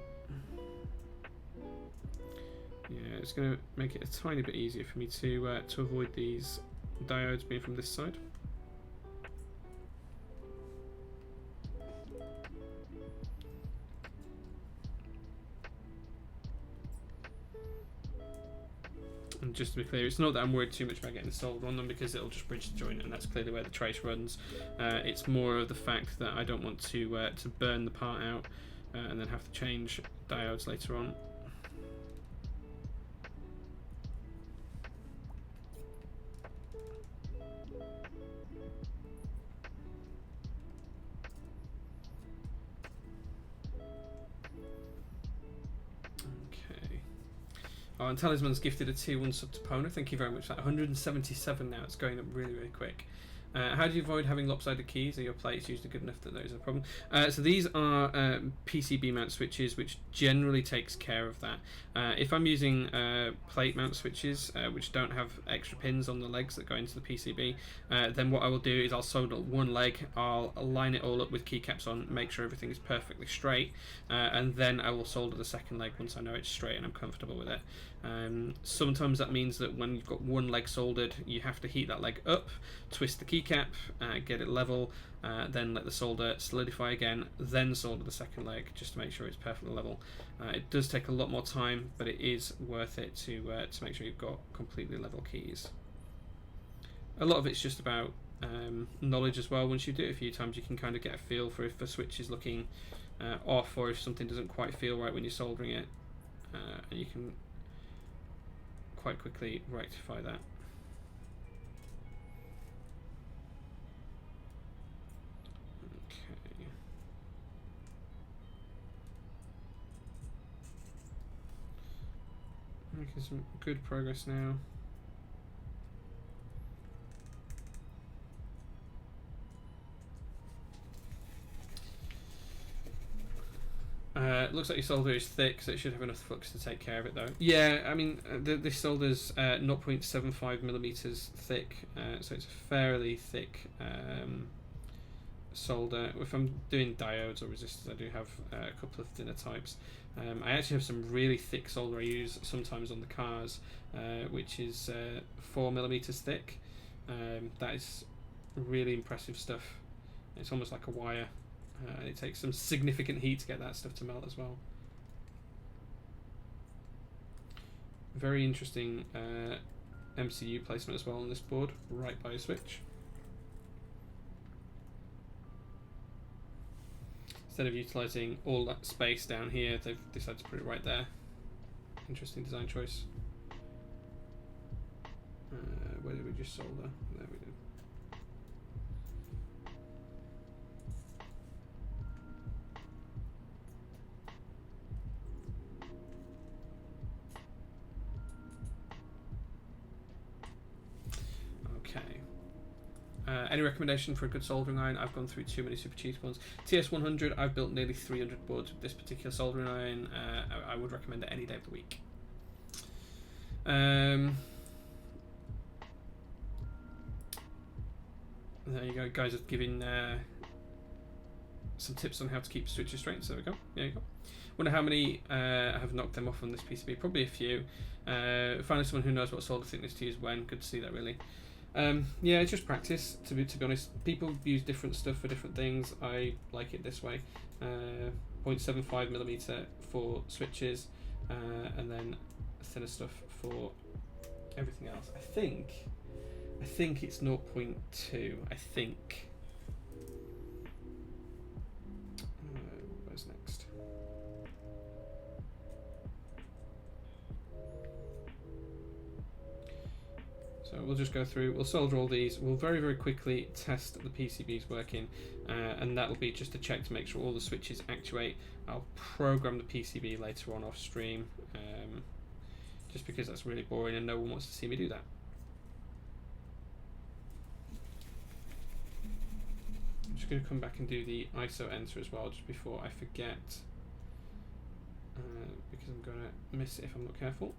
Yeah, it's going to make it a tiny bit easier for me to avoid these diodes being from this side. And just to be clear, it's not that I'm worried too much about getting the solder on them, because it'll just bridge the joint, and that's clearly where the trace runs. It's more of the fact that I don't want to burn the part out and then have to change diodes later on. Oh, and Talisman's gifted a tier 1 sub to Pona. Thank you very much for that. 177 now. It's going up really, really quick. How do you avoid having lopsided keys? Are your plates usually good enough that those are a problem? So these are PCB mount switches, which generally takes care of that. If I'm using plate mount switches, which don't have extra pins on the legs that go into the PCB, then what I will do is I'll solder one leg, I'll line it all up with keycaps on, make sure everything is perfectly straight, and then I will solder the second leg once I know it's straight and I'm comfortable with it. Sometimes that means that when you've got one leg soldered, you have to heat that leg up, twist the keycap, get it level, then let the solder solidify again, then solder the second leg just to make sure it's perfectly level. It does take a lot more time, but it is worth it to make sure you've got completely level keys. A lot of it's just about knowledge as well. Once you do it a few times, you can kind of get a feel for if a switch is looking off, or if something doesn't quite feel right when you're soldering it, and you can quite quickly rectify that. Okay. Making some good progress now. Looks like your solder is thick, so it should have enough flux to take care of it though. Yeah, I mean, this solder's 0.75 millimeters thick, so it's a fairly thick solder. If I'm doing diodes or resistors, I do have a couple of thinner types. I actually have some really thick solder I use sometimes on the cars, which is 4 millimeters thick. That is really impressive stuff. It's almost like a wire. And it takes some significant heat to get that stuff to melt as well. Very interesting MCU placement as well on this board, right by a switch. Instead of utilising all that space down here, they've decided to put it right there. Interesting design choice. Where did we just solder? There we did. Any recommendation for a good soldering iron? I've gone through too many super cheap ones. TS100, I've built nearly 300 boards with this particular soldering iron. I would recommend it any day of the week. There you go, guys are giving some tips on how to keep switches straight, so there we go. There you go. Wonder how many have knocked them off on this PCB. Probably a few. Finally someone who knows what solder thickness to use when. Good to see that, really. Yeah, it's just practice, to be honest. People use different stuff for different things. I like it this way. 0.75mm for switches, and then thinner stuff for everything else. I think it's 0.2. I think. Where's next? So we'll just go through, we'll solder all these, we'll very, very quickly test the PCBs working, and that'll be just a check to make sure all the switches actuate. I'll program the PCB later on off stream, just because that's really boring and no one wants to see me do that. I'm just going to come back and do the ISO enter as well, just before I forget, because I'm going to miss it if I'm not careful.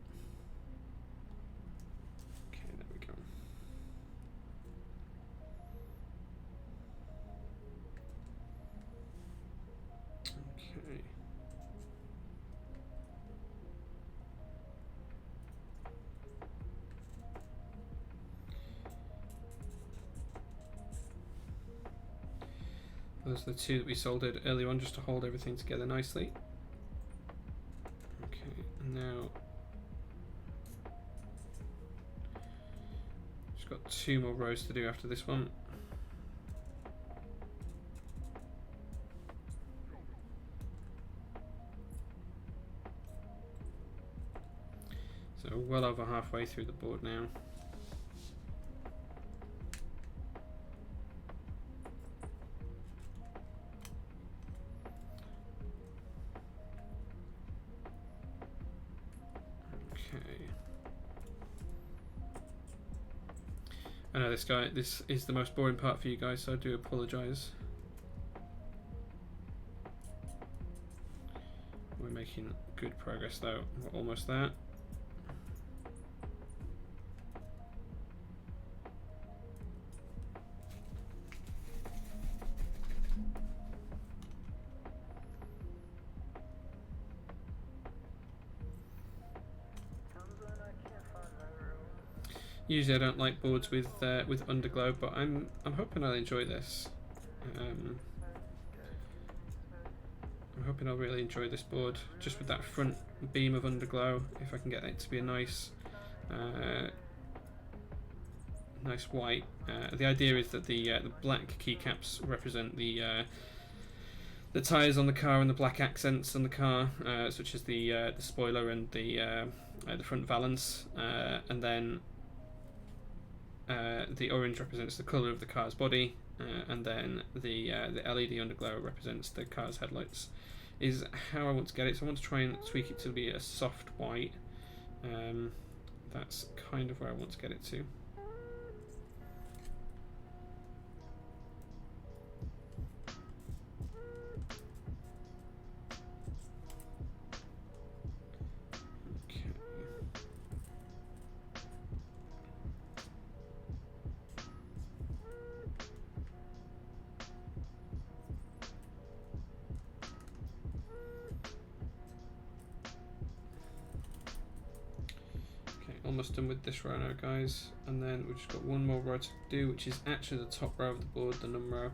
Okay, there we go. Okay. Those are the two that we soldered earlier on, just to hold everything together nicely. Okay, and now just got 2 more rows to do after this one. So well over halfway through the board now. I know this is the most boring part for you guys, so I do apologise. We're making good progress though, we're almost there. Usually I don't like boards with underglow, but I'm hoping I'll enjoy this. I'm hoping I'll really enjoy this board, just with that front beam of underglow. If I can get it to be a nice, nice white. The idea is that the black keycaps represent the tyres on the car and the black accents on the car, such as the spoiler and the front valance, and then the orange represents the colour of the car's body, and then the LED underglow represents the car's headlights. Is how I want to get it. So I want to try and tweak it to be a soft white. That's kind of where I want to get it to. Almost done with this row now, guys, and then we've just got one more row to do, which is actually the top row of the board, the num row.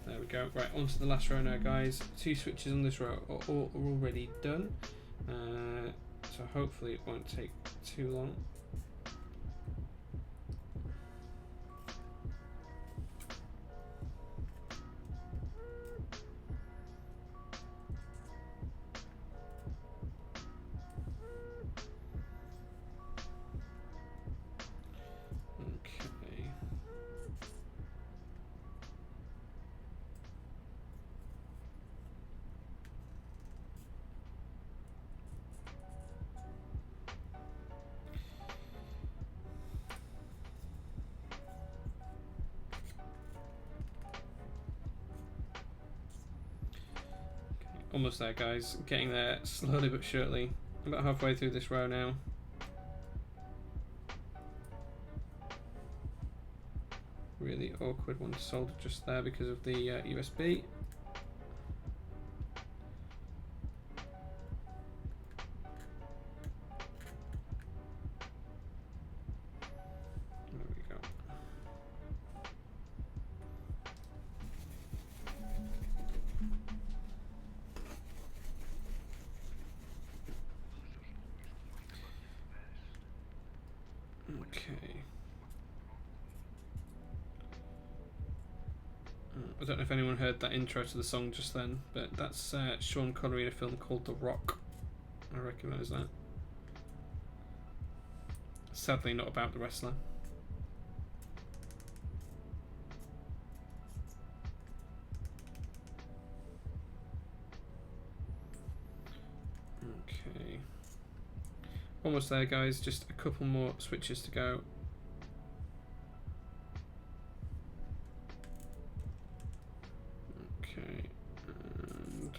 There we go. Right, on to the last row now, guys. 2 switches on this row are already done, so hopefully it won't take too long. Almost there, guys. Getting there slowly but surely. About halfway through this row now. Really awkward one to solder just there because of the USB. There we go. Okay. I don't know if anyone heard that intro to the song just then, but that's Sean Connery in a film called The Rock. I recognise that. Sadly not about the wrestler. Okay. Almost there, guys. Just a couple more switches to go. Okay, and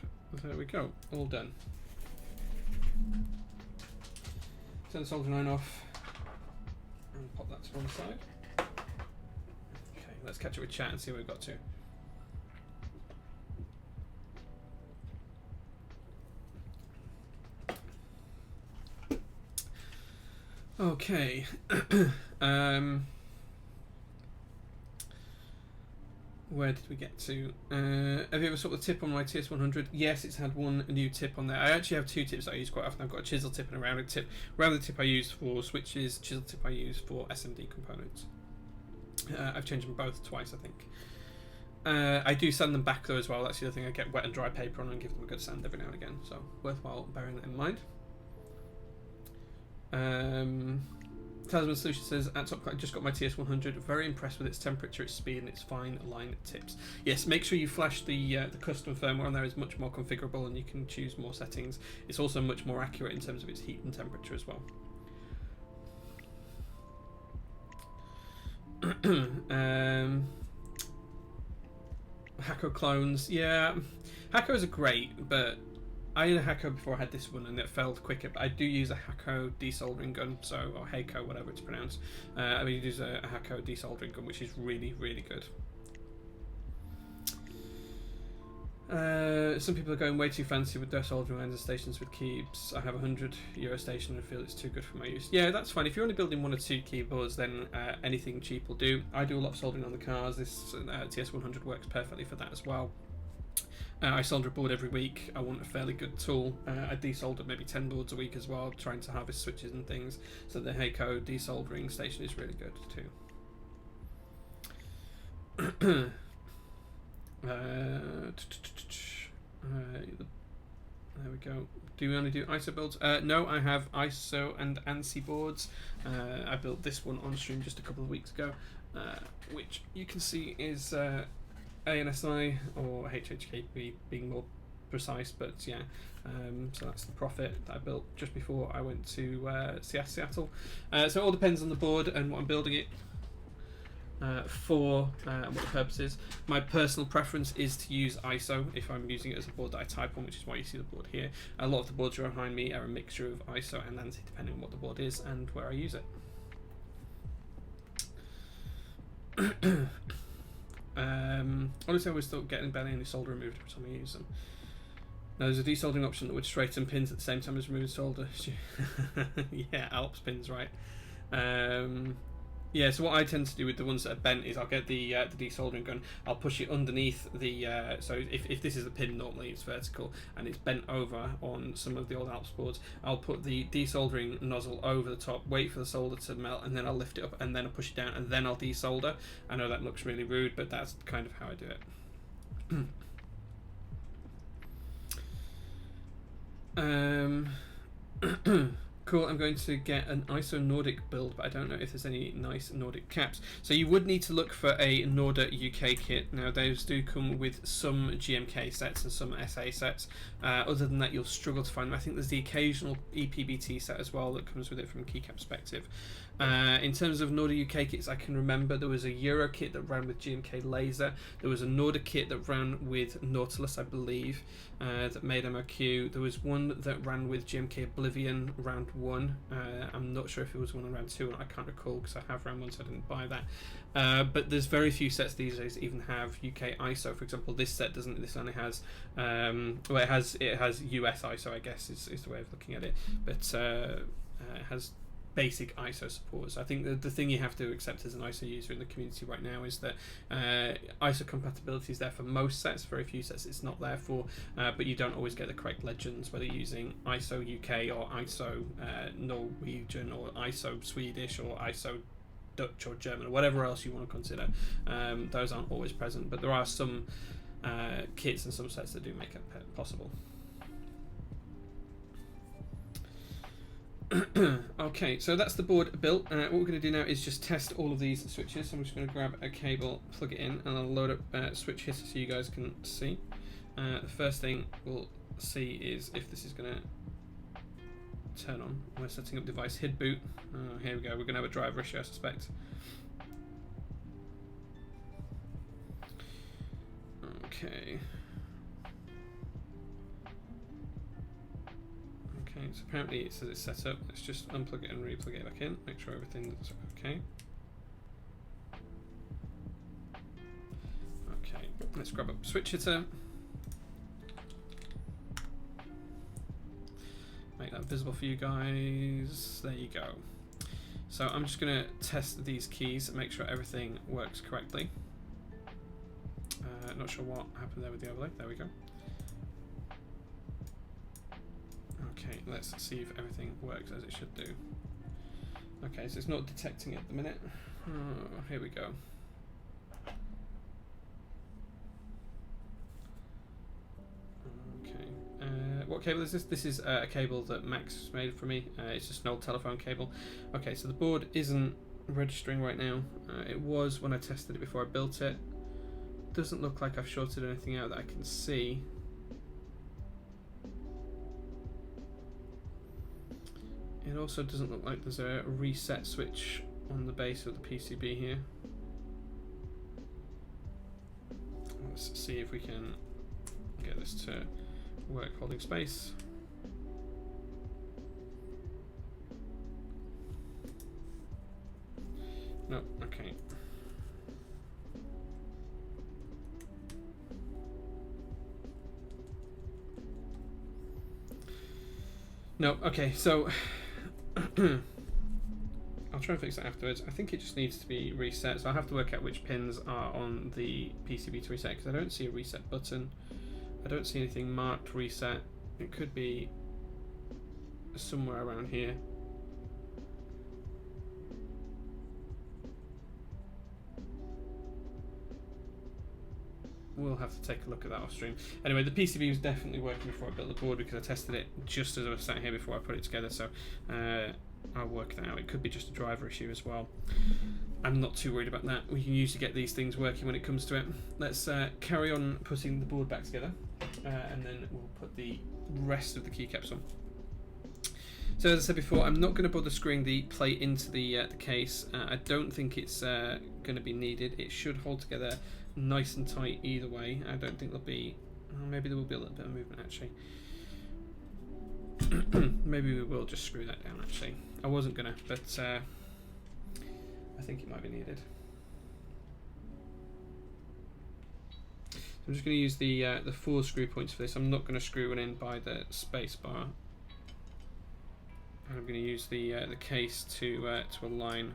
there we go. All done. Turn the soldering iron off and pop that to one side. Okay, let's catch up with chat and see where we've got to. Okay. Where did we get to? Have you ever saw the tip on my TS100? Yes, it's had one new tip on there. I actually have two tips that I use quite often. I've got a chisel tip and a rounded tip. Rounded tip I use for switches, chisel tip I use for SMD components. I've changed them both twice, I think. I do sand them back though as well. That's the other thing. I get wet and dry paper on and give them a good sand every now and again. So worthwhile bearing that in mind. Talisman Solution says, at Top Clack, I just got my TS100. Very impressed with its temperature, its speed, and its fine line tips. Yes, make sure you flash the custom firmware on there. Is much more configurable, and you can choose more settings. It's also much more accurate in terms of its heat and temperature as well. Hako clones, yeah, Hakos are great, but I had a Hako before I had this one and it failed quicker, but I do use a Hako desoldering gun, so, or Hako, whatever it's pronounced. I use a Hako desoldering gun, which is really, really good. Some people are going way too fancy with their soldering irons and stations with keys. I have a €100 station and feel it's too good for my use. Yeah, that's fine. If you're only building 1 or 2 keyboards, then anything cheap will do. I do a lot of soldering on the cars. This TS100 works perfectly for that as well. I solder a board every week. I want a fairly good tool. I desolder maybe 10 boards a week as well, trying to harvest switches and things. So the Hako desoldering station is really good too. There we go. Do we only do ISO builds? No, I have ISO and ANSI boards. I built this one on stream just a couple of weeks ago, which you can see is ANSI or HHKP being more precise, but yeah. So that's the Prophet that I built just before I went to Seattle. So it all depends on the board and what I'm building it for and what the purpose is. My personal preference is to use ISO if I'm using it as a board that I type on, which is why you see the board here. A lot of the boards behind me are a mixture of ISO and ANSI depending on what the board is and where I use it. Honestly, I always thought getting barely any solder removed every time I use them. Now, there's a desoldering option that would straighten pins at the same time as removing solder. Yeah, Alps pins, right? Yeah, so what I tend to do with the ones that are bent is I'll get the desoldering gun, I'll push it underneath the, so if this is a pin, normally it's vertical, and it's bent over on some of the old Alps boards, I'll put the desoldering nozzle over the top, wait for the solder to melt, and then I'll lift it up, and then I'll push it down, and then I'll desolder. I know that looks really rude, but that's kind of how I do it. Cool, I'm going to get an ISO Nordic build, but I don't know if there's any nice Nordic caps. So you would need to look for a Norda UK kit. Now those do come with some GMK sets and some SA sets. Other than that, you'll struggle to find them. I think there's the occasional EPBT set as well that comes with it from a keycap perspective. In terms of Nordic UK kits, I can remember there was a Euro kit that ran with GMK Laser. There was a Nordic kit that ran with Nautilus, I believe, that made MOQ. There was one that ran with GMK Oblivion round 1. I'm not sure if it was one on round 2, and I can't recall because I have round 1, so I didn't buy that. But there's very few sets these days that even have UK ISO. For example, this set doesn't. This only has, well, it has US ISO, I guess is the way of looking at it. But it has basic ISO support. So I think the thing you have to accept as an ISO user in the community right now is that ISO compatibility is there for most sets. Very few sets it's not there for, but you don't always get the correct legends, whether you're using ISO UK or ISO Norwegian or ISO Swedish or ISO Dutch or German or whatever else you want to consider. Those aren't always present, but there are some kits and some sets that do make it possible. Okay, so that's the board built. What we're going to do now is just test all of these switches. So I'm just going to grab a cable, plug it in, and I'll load up switch history so you guys can see. The first thing we'll see is if this is going to turn on. We're setting up device hid boot. Here we go. We're going to have a driver issue, I suspect. Okay. Okay, so apparently it says it's set up. Let's just unplug it and replug it back in. Make sure everything's okay. Okay, let's grab up switch hitter. Make that visible for you guys. There you go. So I'm just going to test these keys and make sure everything works correctly. Not sure what happened there with the overlay. There we go. Okay, let's see if everything works as it should do. Okay, so it's not detecting it at the minute. Oh, here we go. Okay, what cable is this? This is a cable that Max made for me. It's just an old telephone cable. Okay, so the board isn't registering right now. It was when I tested it before I built it. Doesn't look like I've shorted anything out that I can see. It also doesn't look like there's a reset switch on the base of the PCB here. Let's see if we can get this to work holding space. No, okay. No, okay, so I'll try and fix that afterwards. I think it just needs to be reset, so I'll have to work out which pins are on the PCB to reset, because I don't see a reset button. I don't see anything marked reset. It could be somewhere around here. We'll have to take a look at that off stream. Anyway, the PCB was definitely working before I built the board because I tested it just as I was sat here before I put it together, so I'll work that out. It could be just a driver issue as well. I'm not too worried about that. We can usually get these things working when it comes to it. Let's carry on putting the board back together, and then we'll put the rest of the keycaps on. So as I said before, I'm not going to bother screwing the plate into the case. I don't think it's going to be needed. It should hold together nice and tight either way. I don't think there'll be, maybe there will be a little bit of movement actually. Maybe we will just screw that down actually. I wasn't gonna, but I think it might be needed. I'm just going to use the 4 screw points for this. I'm not going to screw one in by the space bar. And I'm going to use the case to align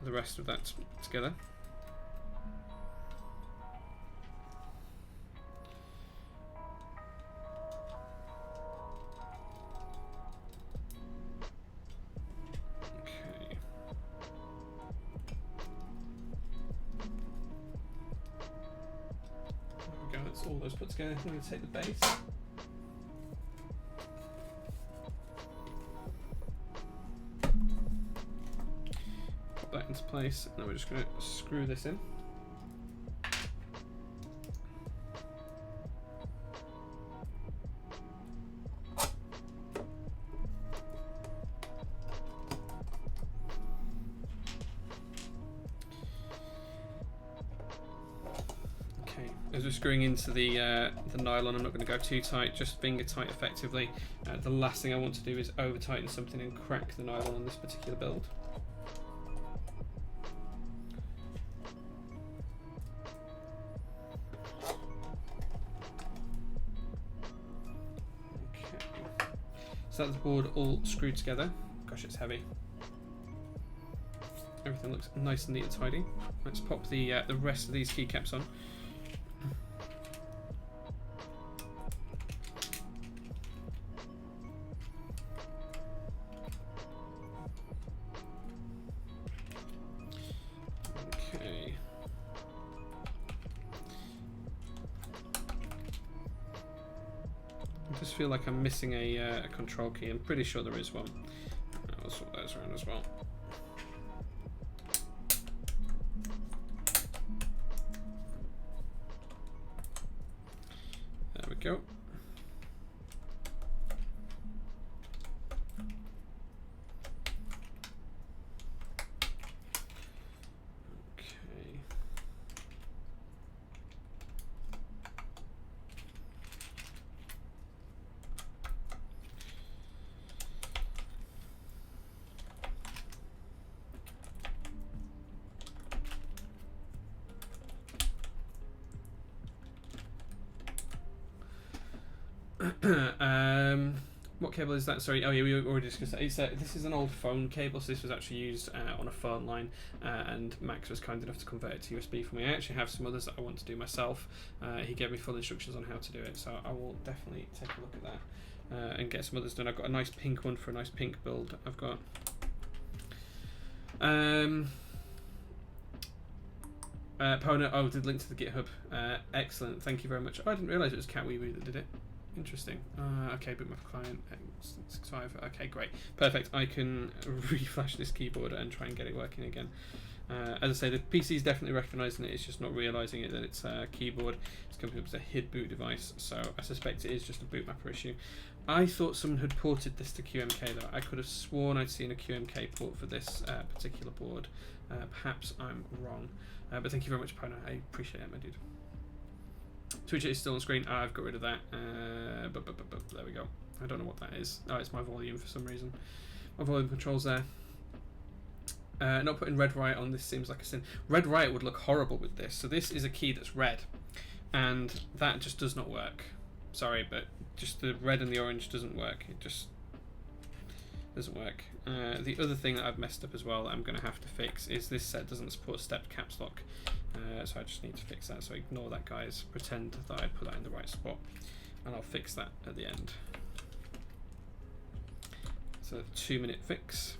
the rest of that together. All those put together. I'm going to take the base. Put that into place. Now we're just going to screw this in. as we're screwing into the nylon, I'm not going to go too tight, just finger tight effectively. The last thing I want to do is over tighten something and crack the nylon on this particular build. Okay, so that's the board all screwed together. Gosh, it's heavy. Everything looks nice and neat and tidy. Let's pop the rest of these keycaps on. Okay. I just feel like I'm missing a control key. I'm pretty sure there is one. I'll swap those around as well. There we go. Okay. What cable is that? Sorry. Oh yeah, we already discussed that. This is an old phone cable, so this was actually used on a phone line, and Max was kind enough to convert it to USB for me. I actually have some others that I want to do myself. He gave me full instructions on how to do it, so I will definitely take a look at that and get some others done. I've got a nice pink one for a nice pink build. I've got Pona, oh, did link to the GitHub. Excellent, thank you very much. Oh, I didn't realise it was CatWeeWee that did it. Interesting. Okay, but my client X65. Okay, great, perfect. I can reflash this keyboard and try and get it working again. As I say, the PC is definitely recognising it. It's just not realising it that it's a keyboard. It's coming up as a HID boot device, so I suspect it is just a boot mapper issue. I thought someone had ported this to QMK though. I could have sworn I'd seen a QMK port for this particular board. Perhaps I'm wrong, but thank you very much, Pona. I appreciate it, my dude. Twitch is still on screen. I've got rid of that. But there we go. I don't know what that is. Oh, it's my volume for some reason. My volume controls there. Not putting red riot on this seems like a sin. Red riot would look horrible with this. So this is a key that's red, and that just does not work. Sorry, but just the red and the orange doesn't work. It just doesn't work. The other thing that I've messed up as well that I'm going to have to fix is this set doesn't support stepped caps lock. So I just need to fix that. So ignore that, guys. Pretend that I put that in the right spot, and I'll fix that at the end. So 2-minute fix.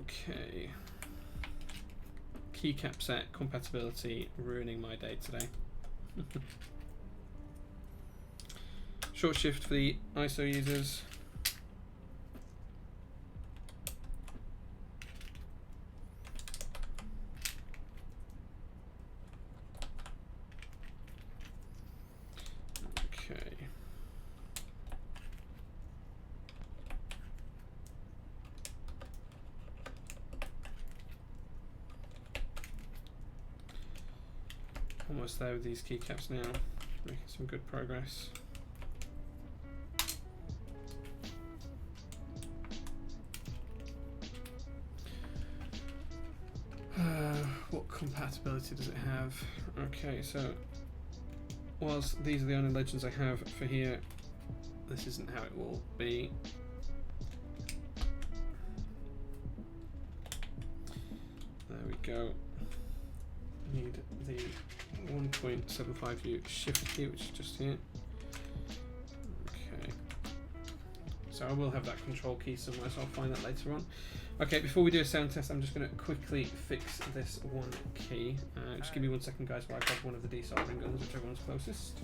Okay. Keycap set compatibility ruining my day today. Short shift for the ISO users. Okay. Almost there with these keycaps now, making some good progress. What compatibility does it have? Okay, so whilst these are the only legends I have for here, this isn't how it will be. There we go. Need the 1.75U shift key, which is just here. Okay. So I will have that control key somewhere, so I'll find that later on. Okay, before we do a sound test, I'm just going to quickly fix this one key. Just give me 1 second, guys, while I grab one of the desoldering guns, whichever one's closest.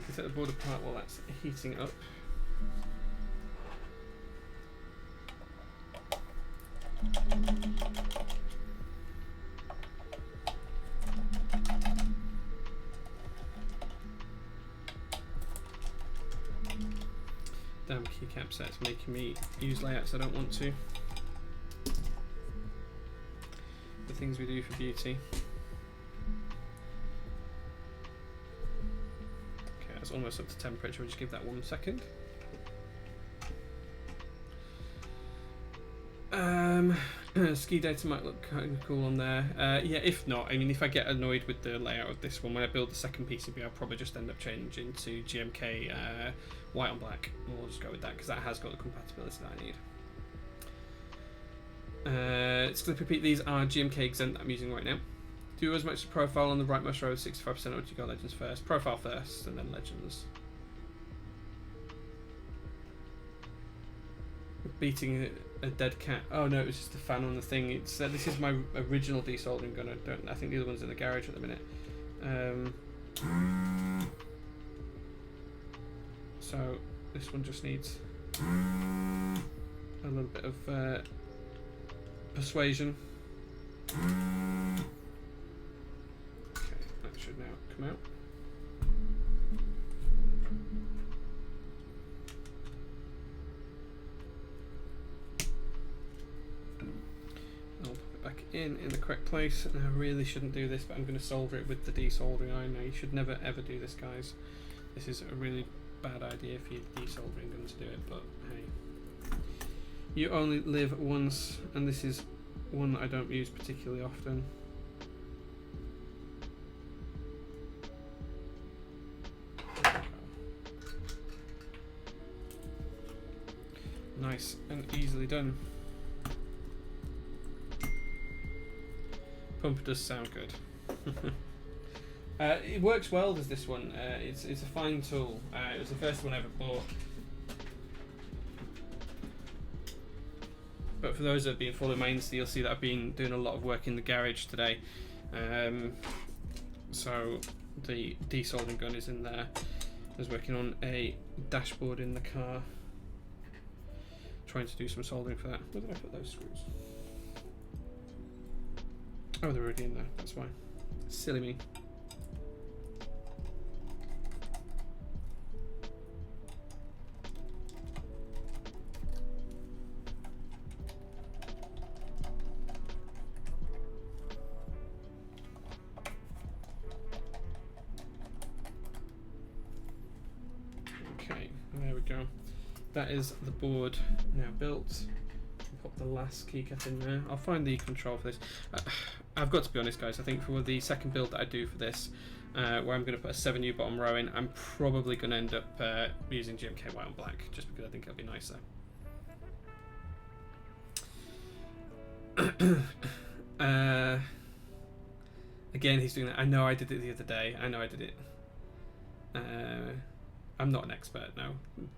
quickly take the board apart while that's heating up. Damn keycap sets making me use layouts I don't want to. The things we do for beauty. Okay, that's almost up to temperature. We'll just give that 1 second. Ski data might look kind of cool on there. Yeah, if not, I mean, if I get annoyed with the layout of this one, when I build the second PCB, I'll probably just end up changing to GMK white on black. We'll just go with that because that has got the compatibility that I need. Let's repeat, these are GMK Exent that I'm using right now. Do you as much profile on the rightmost row, 65%, or do you go Legends first? Profile first and then Legends. Beating a dead cat. Oh no, it was just a fan on the thing. It's this is my original desoldering gun. I think the other one's in the garage at the minute. So this one just needs a little bit of persuasion. Okay, that should now come out. Back in the correct place, and I really shouldn't do this, but I'm going to solder it with the desoldering iron. Now, you should never ever do this, guys. This is a really bad idea for your desoldering gun to do it, but hey, you only live once, and this is one that I don't use particularly often. Nice and easily done. Pump does sound good. It works well, does this one. It's a fine tool. It was the first one I ever bought. But for those that have been following my Insta, you'll see that I've been doing a lot of work in the garage today. So the desoldering gun is in there. I was working on a dashboard in the car, trying to do some soldering for that. Where did I put those screws? Oh, they're already in there, that's why. Silly me. Okay, there we go. That is the board now built. Pop the last keycap in there. I'll find the control for this. I've got to be honest, guys. I think for the second build that I do for this, where I'm going to put a 7U bottom row in, I'm probably going to end up using GMK white on black, just because I think it'll be nicer. Again, he's doing that. I know I did it the other day. I know I did it. I'm not an expert now.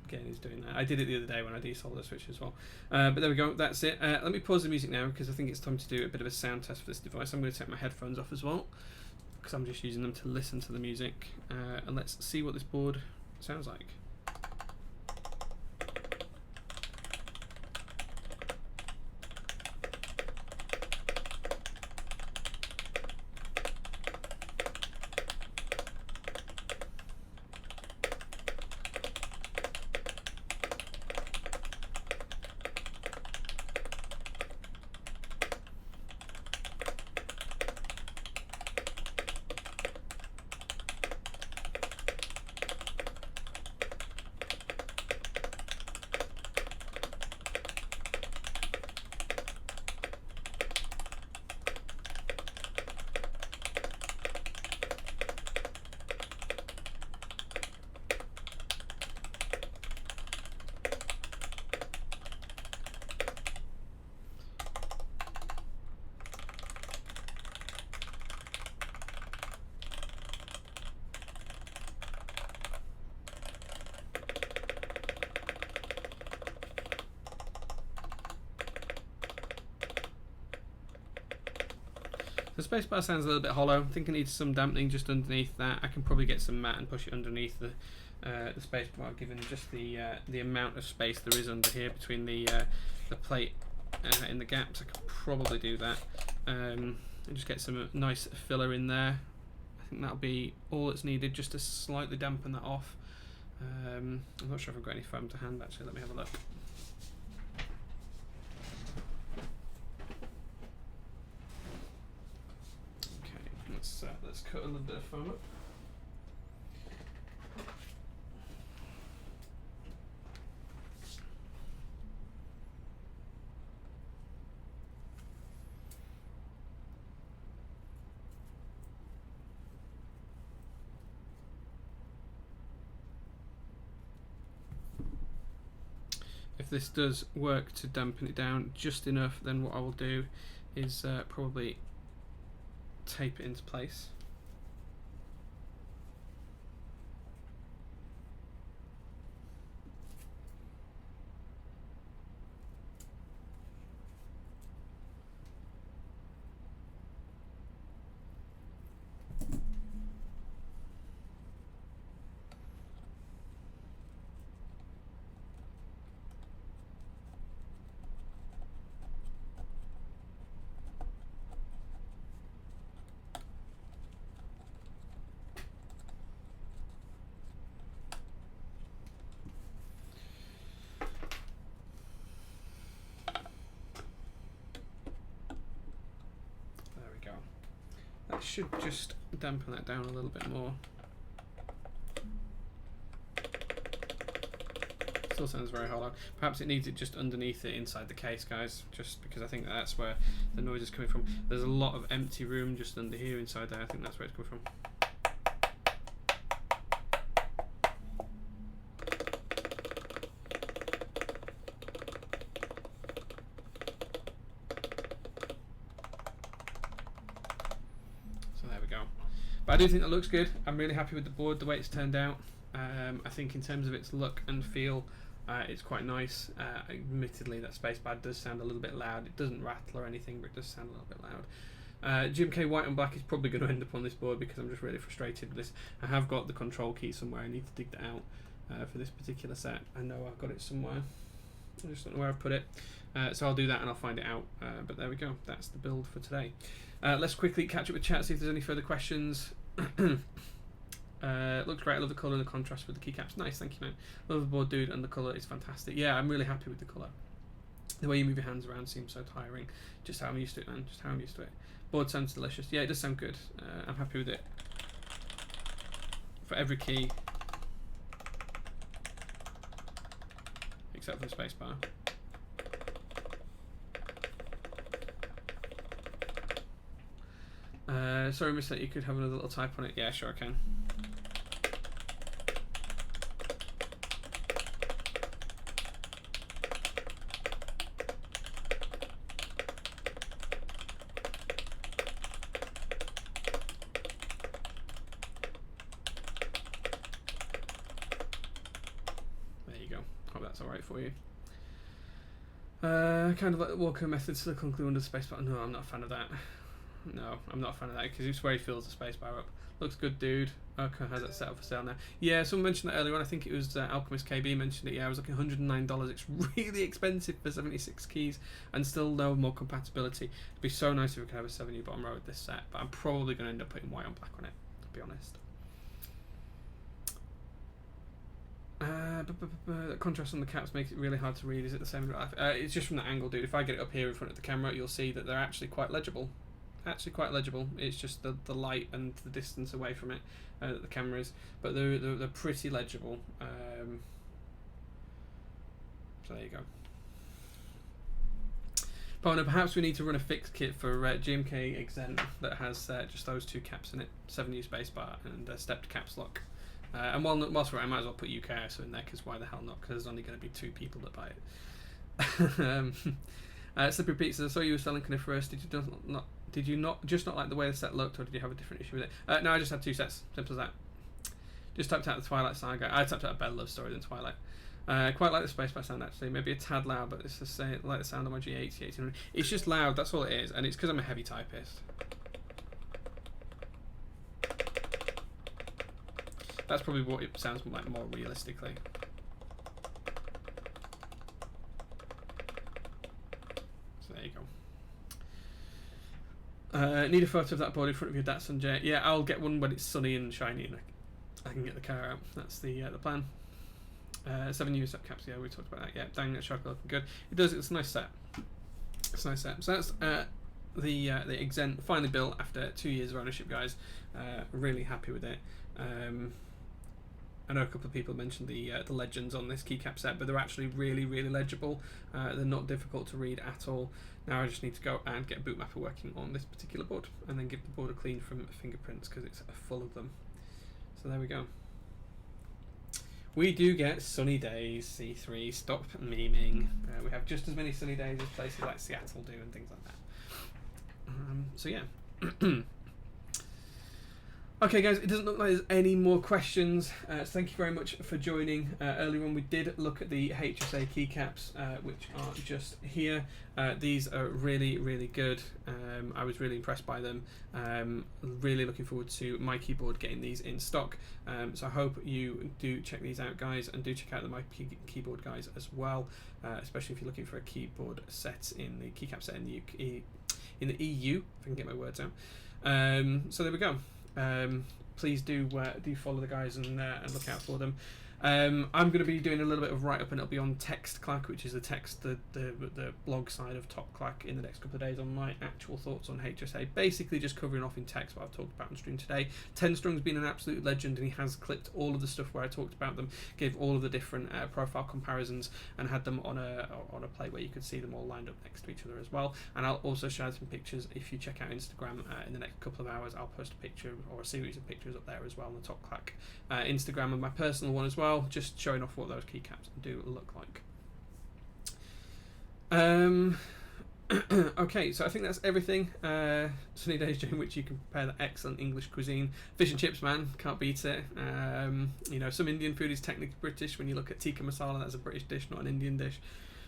Again, he's doing that. I did it the other day when I desoldered the switch as well. But there we go. That's it. Let me pause the music now because I think it's time to do a bit of a sound test for this device. I'm going to take my headphones off as well because I'm just using them to listen to the music. And let's see what this board sounds like. The spacebar sounds a little bit hollow. I think it needs some dampening just underneath that. I can probably get some matte and push it underneath the spacebar, given just the amount of space there is under here between the plate in the gaps. I could probably do that and just get some nice filler in there. I think that'll be all that's needed just to slightly dampen that off. I'm not sure if I've got any foam to hand actually. Let me have a look. Let's cut a little bit of foam up. If this does work to dampen it down just enough, then what I will do is probably tape it into place. That should just dampen that down a little bit more. Still sounds very hollow. Perhaps it needs it just underneath it inside the case, guys, just because I think that's where the noise is coming from. There's a lot of empty room just under here inside there. I think that's where it's coming from. But I do think that looks good. I'm really happy with the board, the way it's turned out. I think in terms of its look and feel, it's quite nice. Admittedly, that spacebar does sound a little bit loud. It doesn't rattle or anything, but it does sound a little bit loud. GMK white and black is probably going to end up on this board because I'm just really frustrated with this. I have got the control key somewhere. I need to dig that out for this particular set. I know I've got it somewhere. I just don't know where I've put it. So I'll do that and I'll find it out. But there we go. That's the build for today. Let's quickly catch up with chat, see if there's any further questions. Looks great. I love the colour and the contrast with the keycaps. Nice, thank you, man. Love the board, dude, and the colour is fantastic. Yeah, I'm really happy with the colour. The way you move your hands around seems so tiring. Just how I'm used to it, man. Just how I'm used to it. Board sounds delicious. Yeah, it does sound good. I'm happy with it. For every key, except for the spacebar. Sorry, mister, you could have another little type on it. Yeah, sure I can. There you go. Hope that's alright for you. Kind of like the Walker method, silicone glue under the spacebar. No, I'm not a fan of that. No, I'm not a fan of that because it's where he fills the spacebar up. Looks good, dude. Okay, has that set up for sale now? Yeah, someone mentioned that earlier on. I think it was Alchemist KB mentioned it. Yeah, it was like $109. It's really expensive for 76 keys and still no more compatibility. It'd be so nice if we could have a 7U bottom row with this set, but I'm probably going to end up putting white on black on it, to be honest. The contrast on the caps makes it really hard to read. Is it the same? It's just from the angle, dude. If I get it up here in front of the camera, you'll see that they're actually quite legible. It's just the light and the distance away from it that the camera is, but they're pretty legible. So there you go. Partner, perhaps we need to run a fixed kit for GMK Exent that has just those two caps in it, 7U spacebar and stepped caps lock. And whilst we're at it, I might as well put UK ISO in there because why the hell not? Because there's only going to be 2 people that buy it. Slippery Pizza, I saw you were selling Coniferous. Did you not like the way the set looked, or did you have a different issue with it? No, I just had 2 sets. Simple as that. Just typed out the Twilight Saga. I typed out a better love story than Twilight. Quite like the spacebar sound actually. Maybe a tad loud, but it's the same like the sound on my G80, 1800. It's just loud. That's all it is, and it's because I'm a heavy typist. That's probably what it sounds like more realistically. So there you go. Need a photo of that board in front of your Datsun J. Yeah, I'll get one when it's sunny and shiny and I can get the car out. That's the plan. 7 used up caps. Yeah, we talked about that. Yeah, dang, that shark looking good. It does. It's a nice set. It's a nice set. So that's the Exent finally built after 2 years of ownership, guys. Really happy with it. I know a couple of people mentioned the legends on this keycap set, but they're actually really, really legible. They're not difficult to read at all. Now I just need to go and get Bootmapper working on this particular board, and then give the board a clean from fingerprints because it's full of them. So there we go. We do get sunny days, C3, stop memeing. We have just as many sunny days as places like Seattle do and things like that. So yeah. Okay guys, it doesn't look like there's any more questions, so thank you very much for joining. Earlier on we did look at the HSA keycaps, which are just here. These are really, really good. I was really impressed by them. Really looking forward to my keyboard getting these in stock. So I hope you do check these out, guys, and do check out the my keyboard guys as well, especially if you're looking for a keyboard set in the keycap set in the EU, if I can get my words out. So there we go. Please do follow the guys and look out for them. I'm going to be doing a little bit of write-up, and it'll be on Text Clack, which is the blog side of Top Clack, in the next couple of days on my actual thoughts on HSA. Basically just covering off in text what I've talked about on stream today. 10 Strong's been an absolute legend, and he has clipped all of the stuff where I talked about them, gave all of the different profile comparisons, and had them on a plate where you could see them all lined up next to each other as well. And I'll also share some pictures. If you check out Instagram in the next couple of hours, I'll post a picture or a series of pictures up there as well on the Top Clack Instagram, and my personal one as well, just showing off what those keycaps do look like. Okay, so I think that's everything. Sunny days during which you can prepare the excellent English cuisine. Fish and chips, man, can't beat it. You know, some Indian food is technically British. When you look at tikka masala, that's a British dish, not an Indian dish,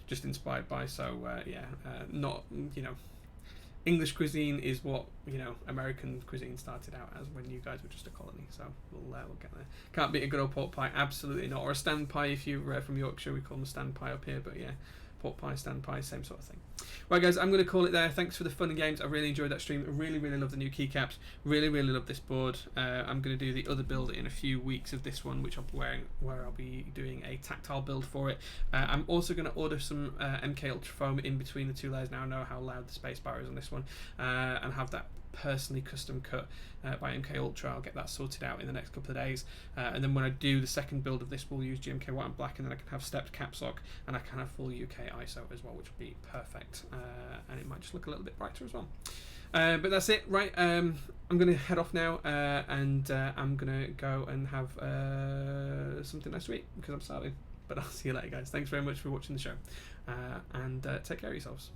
just inspired by. So yeah, not, you know, English cuisine is what, you know, American cuisine started out as when you guys were just a colony. So we'll get there. Can't beat a good old pork pie, absolutely not. Or a stand pie if you're from Yorkshire. We call them a stand pie up here, but yeah, pork pie, stand pie, same sort of thing. Right guys, I'm going to call it there. Thanks for the fun and games. I really enjoyed that stream. I really, really love the new keycaps. Really, really love this board. I'm going to do the other build in a few weeks of this one, which where I'll be doing a tactile build for it. I'm also going to order some MK Ultra Foam in between the two layers. Now I know how loud the spacebar is on this one, and have that personally custom cut by MK Ultra. I'll get that sorted out in the next couple of days, and then when I do the second build of this, we'll use GMK white and black, and then I can have stepped caps lock, and I can have full UK ISO as well, which will be perfect, and it might just look a little bit brighter as well. But that's it, right? I'm going to head off now, and I'm going to go and have something nice to eat because I'm starving. But I'll see you later, guys. Thanks very much for watching the show, and take care of yourselves.